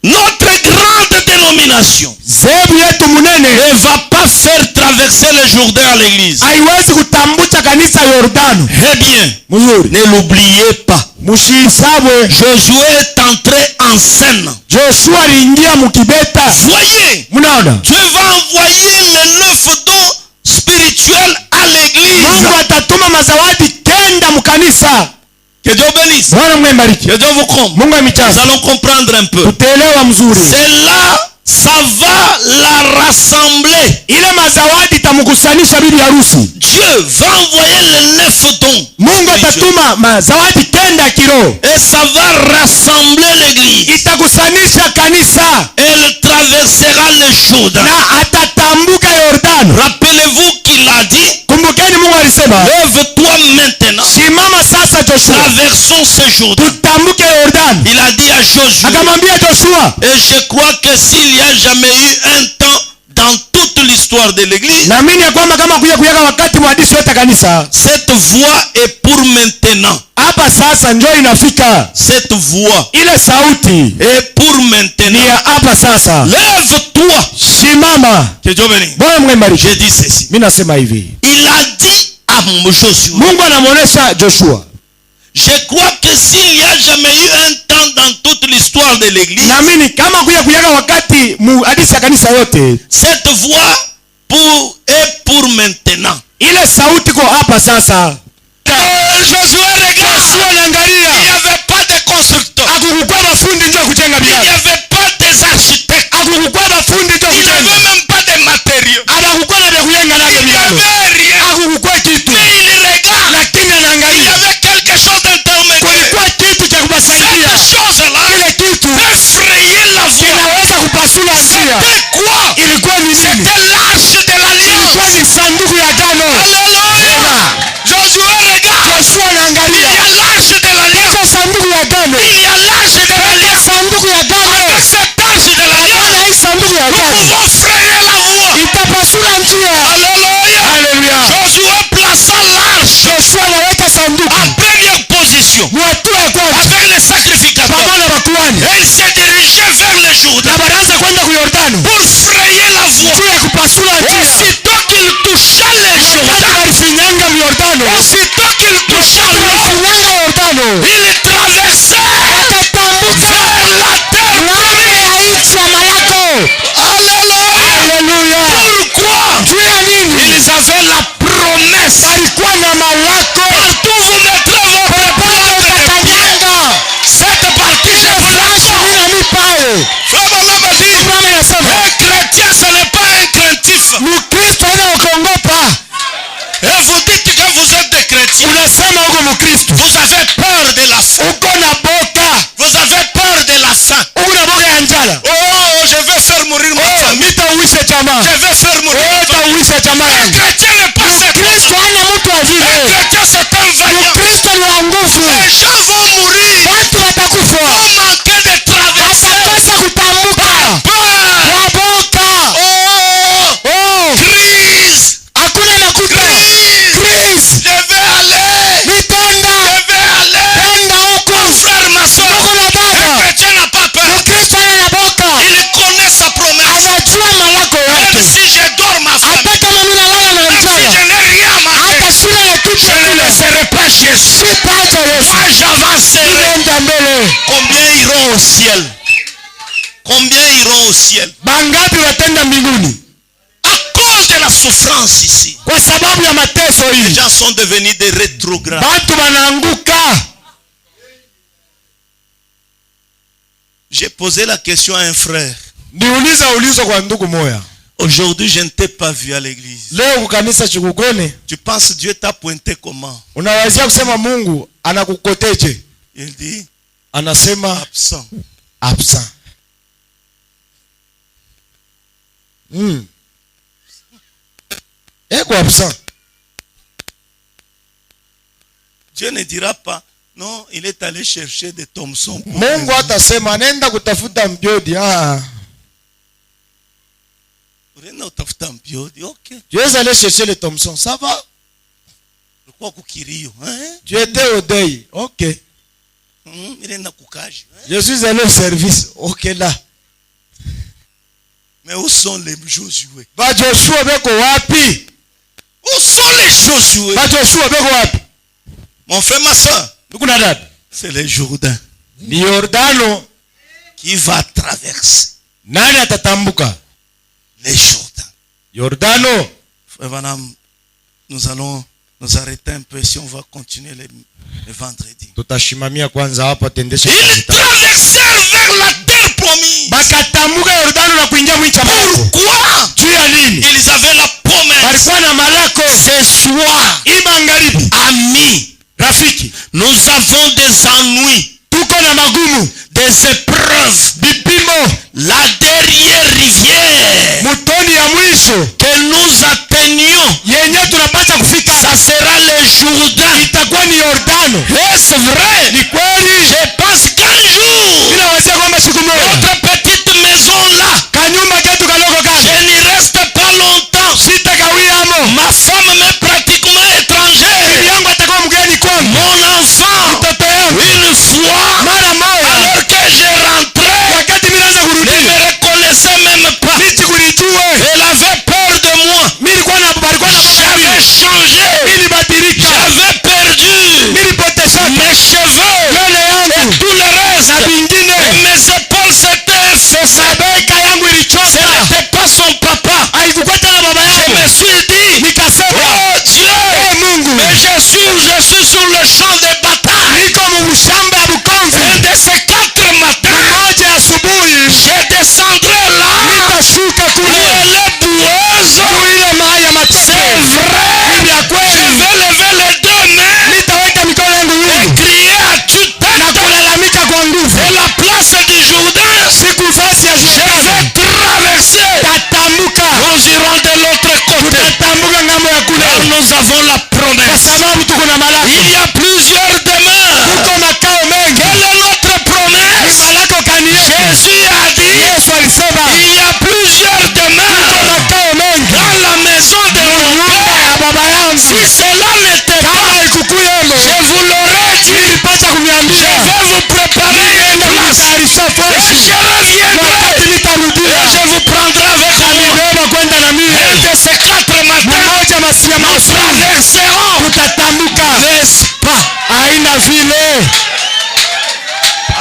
Notre grande dénomination Zebu yetu munene ne va pas faire traverser le Jourdain à l'église. haiwezi kutambucha kanisa Yordano. Eh bien, Mzuri. ne l'oubliez pas. Mushisabwe. Josué est entré en scène. Joshua aliingia mukibeta. Voyez, Mnaona? Dieu va envoyer les 9 dons spirituels à l'église. Mungu atatuma mazawadi kenda mukanisa. Que Dieu bénisse. Bwana mbariki. Que Dieu vous compte. Mungu Nous amichasa. allons comprendre un peu. Tutaelewa mzuri. Cela, ça va la rassembler. Ile mazawadi itamukusanisha bibi harusi. Dieu va envoyer les 9 dons. Mungu atatuma mazawadi kenda kiro. Et ça va rassembler l'église. Itakusanisha kanisa. Elle traversera le Jourdain. Na atatambuka Yordano. Rappelez-vous qu'il a dit, Kumbukeni Mungu alisema, lève-toi maintenant. simama sasa Joshua. Traversons ce Jourdain. Tutambuke Yordano. Il a dit à Josué. Akamwambia Joshua, Et je crois que s'il y a jamais eu un temps dans toute l'histoire de l'église, naamini ya kwamba kama kuya kuyaka wakati mwadisi yote kanisa, cette voix est pour maintenant. hapa sasa njoo inafika. Cette voix Ile sauti est pour ni maintenant. ya hapa sasa. Lève-toi. Simama. Que Dieu bénisse. Bwana mbariki. J'ai dit ceci. Mimi nasema hivi. Il a dit à Josué. Mungu anamuonesha Joshua. Je crois que s'il n'y a jamais eu un temps dans toute l'histoire de l'église, Naamini kama kuya kuyaka wakati hadithi ya kanisa yote, cette voix est pour maintenant. ile sauti ko hapa sasa. Josué regarde. Joshua Il anaangalia. n'y avait pas de constructeur. Akukukua mafundi ndio kujenga Il n'y biashara. avait pas des architectes. Akukukua mafundi ndio Il n'y kujenga. avait même pas de matériaux. Abakukua na vya kujenga navyo Il n'y milalo. avait rien. Akukukua kitu. Mais il regarde. Lakini Il y anaangalia. avait quelque chose d'intermédiaire. Kulikuwa kitu cha kubasaidia. Cette chose-là Ile kitu peut frayer la voie. kinaweza kupasula njia. C'était quoi? Ilikuwa ni nini? C'était l'arche de l'alliance. Ilikuwa ni sanduku ya agano. Alléluia. Josué regarde. Joshua Il y anaangalia. a l'arche de l'alliance. Kisha sanduku ya agano. Il y a l'arche de l'alliance. Sanduku ya agano. Avec cette arche de l'alliance, Na hii sanduku ya nous agano pouvons frayer la voie. itapasula njia. Alléluia. Haleluya. Josué plaça l'arche Joshua anaweka sanduku. en première position Ni hatua ya kwanza. avec les sacrificateurs. Pamoja na wakuhani. Et il s'est dirigé vers le Jourdain Na baraza kwenda ku Yordano. pour frayer la voie. Juu ya kupasula njia. Aussitôt qu'il toucha le Wakati Jourdain, walifinyanga Yordano. aussitôt qu'il toucha l'eau, Walifinyanga Yordano. il traversait Akatambuka vers la terre ng'ambo ya nchi ya Malako. Alléluia. Haleluya. Pourquoi? Juu ya nini? Ils avaient la promesse. Alikuwa na malako. Partout vous mettrez votre Pale pied. utakanyanga. Cette partie, je vous la Flash donne. mimi nami pale. Frère Branham dit, Abraham anasema, un chrétien, ce n'est pas un craintif. Mkristo haina ukongopa. Et vous dites que vous êtes des chrétiens. Unasema uko Mkristo. Vous avez peur de la faim. Uko na boka. Vous avez peur de la faim. Uko na boka ya njala. Oh, je vais faire mourir ma famille. Nitauisha jamaa. Je vais faire mourir ma famille. Nitauisha jamaa Un yangu. chrétien n'est pas Combien iront au ciel? Combien iront au ciel? Bangapi watenda mbinguni? À cause de la souffrance ici. Kwa sababu ya mateso Les hii. gens sont devenus des rétrogrades. Watu wanaanguka. J'ai posé la question à un frère. Niuliza ulizo kwa ndugu moya. Aujourd'hui, je ne t'ai pas vu à l'église. Leo kukanisa chikukone. Tu penses Dieu t'a pointé comment? Unawazia kusema Mungu anakukoteje? Il dit Anasema absent. absent. Eko absent. Dieu ne dira pas, non, il est allé chercher des Thomson. Mungu atasema nenda kutafuta mbiodi. Ok. Tu es allé chercher les Thomson, ça va? Tu étais au deuil, ok. Je suis allé au service, ok là. Mais où sont les Josué? Ba Joshua beko wapi? Où sont les Josué? Ba Joshua beko wapi? Mon frère, ma soeur, c'est le Jourdain. Ni Yordano qui va traverser. Nani atatambuka? Les Jourdains. Yordano. Frère Vanam, nous allons nous arrêter un peu si on va continuer les vendredis. Tutashimamia kwanza hapa tendesha. Ils traversèrent vers la terre promise. Bakatambuka Yordano na kuingia mwicha Mungu. Pourquoi? Tu ya nini? Ils avaient la promesse. Walikuwa na malako. Ce soir, Imangaribi. amis, Rafiki, nous avons des ennuis, tuko na magumu, des épreuves, bipimo, la dernière rivière mutoni ya mwisho que nous atteignons, yenye tunapata kufika, ça sera le Jourdain. itakuwa ni Yordano. Est-ce vrai? Ni kweli? Je pense qu'un jour, Ninawazia kwamba siku moja notre petite maison là, kanyumba ketu kaloko kale, je n'y reste pas longtemps. sitakawiyamo. Ma femme m'est pratiquement étrangère. Bibi yangu atakuwa mgeni kwangu. Mon enfant, Mtoto yangu une fois, mara moja, alors que je rentrais, wakati mimi naanza ne kurudia, me reconnaissait même pas. sikunijue. Elle avait peur de moi. Mimi nilikuwa na balikuwa na J'avais changé. mimi badilika, J'avais perdu mimi potesha mes cheveux nywele et yangu tout le reste. na vingine. Et mes épaules s'étaient effacées. Beka yangu Ce ilichoka, n'était pas son papa. haikukuwa tena baba Je yangu. me suis dit, Nikasema, oh Dieu, Mungu, mais je suis sur le champ de bataille. niko mshamba ya bukomvi. Un de ces 4 matins, Moja asubuhi je descendrai là nitashuka où kule elle est boueuse. ile mahali ya C'est mateke. vrai. Ni ya Je kweli. vais lever les 2 mains Nitaweka mikono yangu et hivi crier à toute na tête. kulalamika kwa nguvu. Et la place du Jourdain, Siku fasi ya je Yordano vais traverser. tatambuka, Nous irons de l'autre côté. tutatambuka ngambo ya kule, Car nous avons la kwa promesse. sababu tuko na malako. Il y a plusieurs demeures. Tuko makao mengi. Quelle est notre Ni promesse? malako kani yetu. Jésus a dit, Yesu alisema il y a plusieurs demeures makao mengi dans la maison de mon nyumba Père. ya baba yangu. Si cela n'était Kama pas, ikukuyemo, je vous l'aurais dit. nilipata Je kuniambia vais vous préparer une place. tayarisha Et fasi. je reviendrai. Wakati nitarudia, Et je vous prendrai avec moi. nibeba kwenda na mimi. Un de ces 4 matins, Mmoja masia nous masani traverserons. tutatambuka. N'est-ce pas? Haina vile.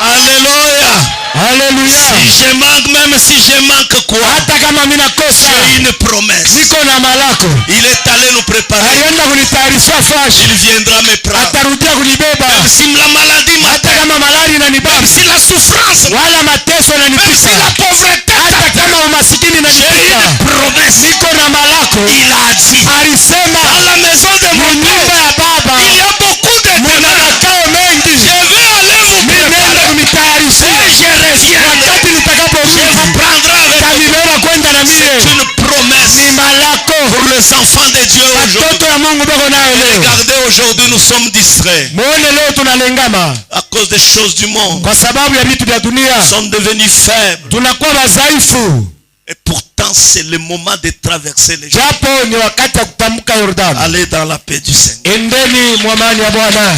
Alléluia. Haleluya. Si je manque, même si je manque quoi, Hata kama mimi nakosa, j'ai une promesse. niko na malako. Il est allé nous préparer. Alienda kunitayarisha fashi, Il viendra me prendre. atarudia kunibeba. Même si la maladie Hata m'atteint, kama malari même inanibeba, si la souffrance, wala mateso même si yananipita, la pauvreté, hata kama umasikini j'ai inanipita, une promesse. niko na malako. Il a dit, Alisema dans la maison de mon nyumba Père, ya baba il y a beaucoup de muna demeures. makao mengi. Je vais aller vous Mimi naenda préparer. kunitayarisha. Et je reviendrai. Wakati Je nitakaporudi, vous prendrai avec moi. tanibeba kwenda na mie. C'est une promesse Ni malako pour les enfants de Dieu aujourd'hui. watoto ya Mungu bako nayo leo. Regardez, aujourd'hui nous sommes distraits Muone leo tunalengama à cause des choses du monde. kwa sababu ya vitu vya Nous dunia, sommes devenus faibles. tunakuwa wadhaifu, Et pourtant, c'est le moment de traverser les gens. japo ni wakati wa kutamka Yordani. Allez dans la paix du Seigneur. Endeni mwa amani ya Bwana.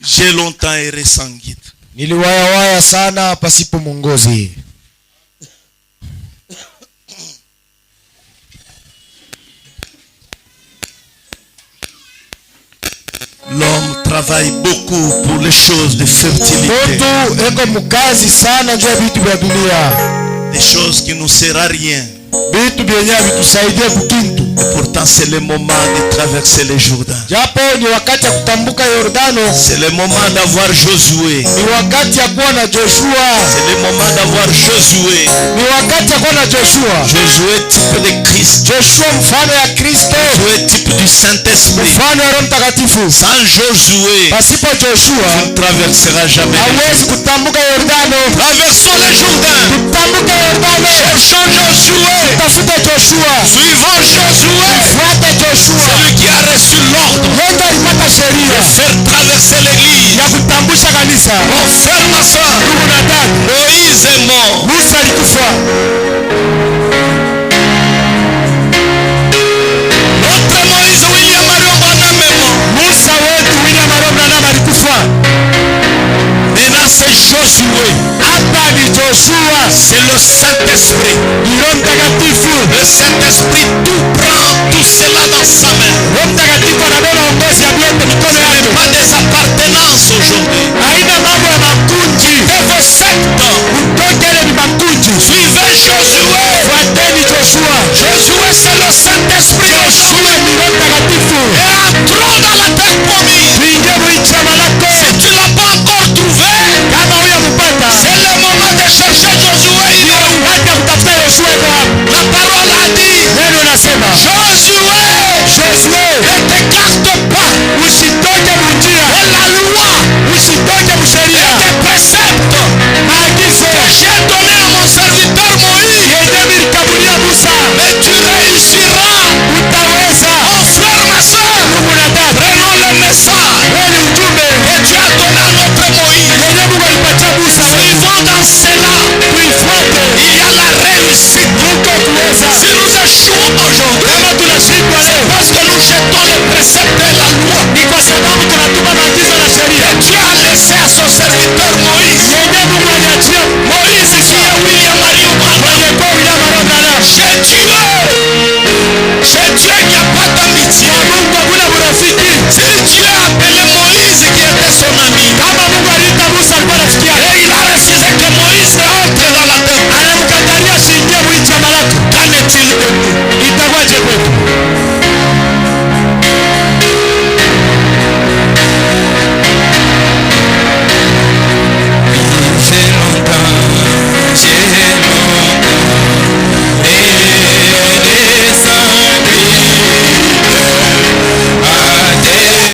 J'ai longtemps erré sans guide. Niliwayawaya sana pasipo mwongozi. L'homme travaille beaucoup pour les choses de fertilité. Mtu eko mkazi sana juu ya vitu vya dunia. Des choses qui ne servent à rien. Vitu vyenye vitusaidie kukintu. Et pourtant c'est le moment de traverser le Jourdain. Japo ni wakati ya kutambuka Yordano. C'est le moment d'avoir Josué. Ni wakati ya kuwa na Joshua. C'est le moment d'avoir Josué. Ni wakati ya kuwa na Joshua. Josué type de Christ. Joshua mfano ya Kristo. Josué type du Saint-Esprit. Mfano ya Roho Mtakatifu. Sans Josué, Pasipo Joshua, tu ne traverseras jamais. hawezi kutambuka Yordano. Traversons le Jourdain. Tutambuke Yordano. Cherchons Josué. Tafute Joshua.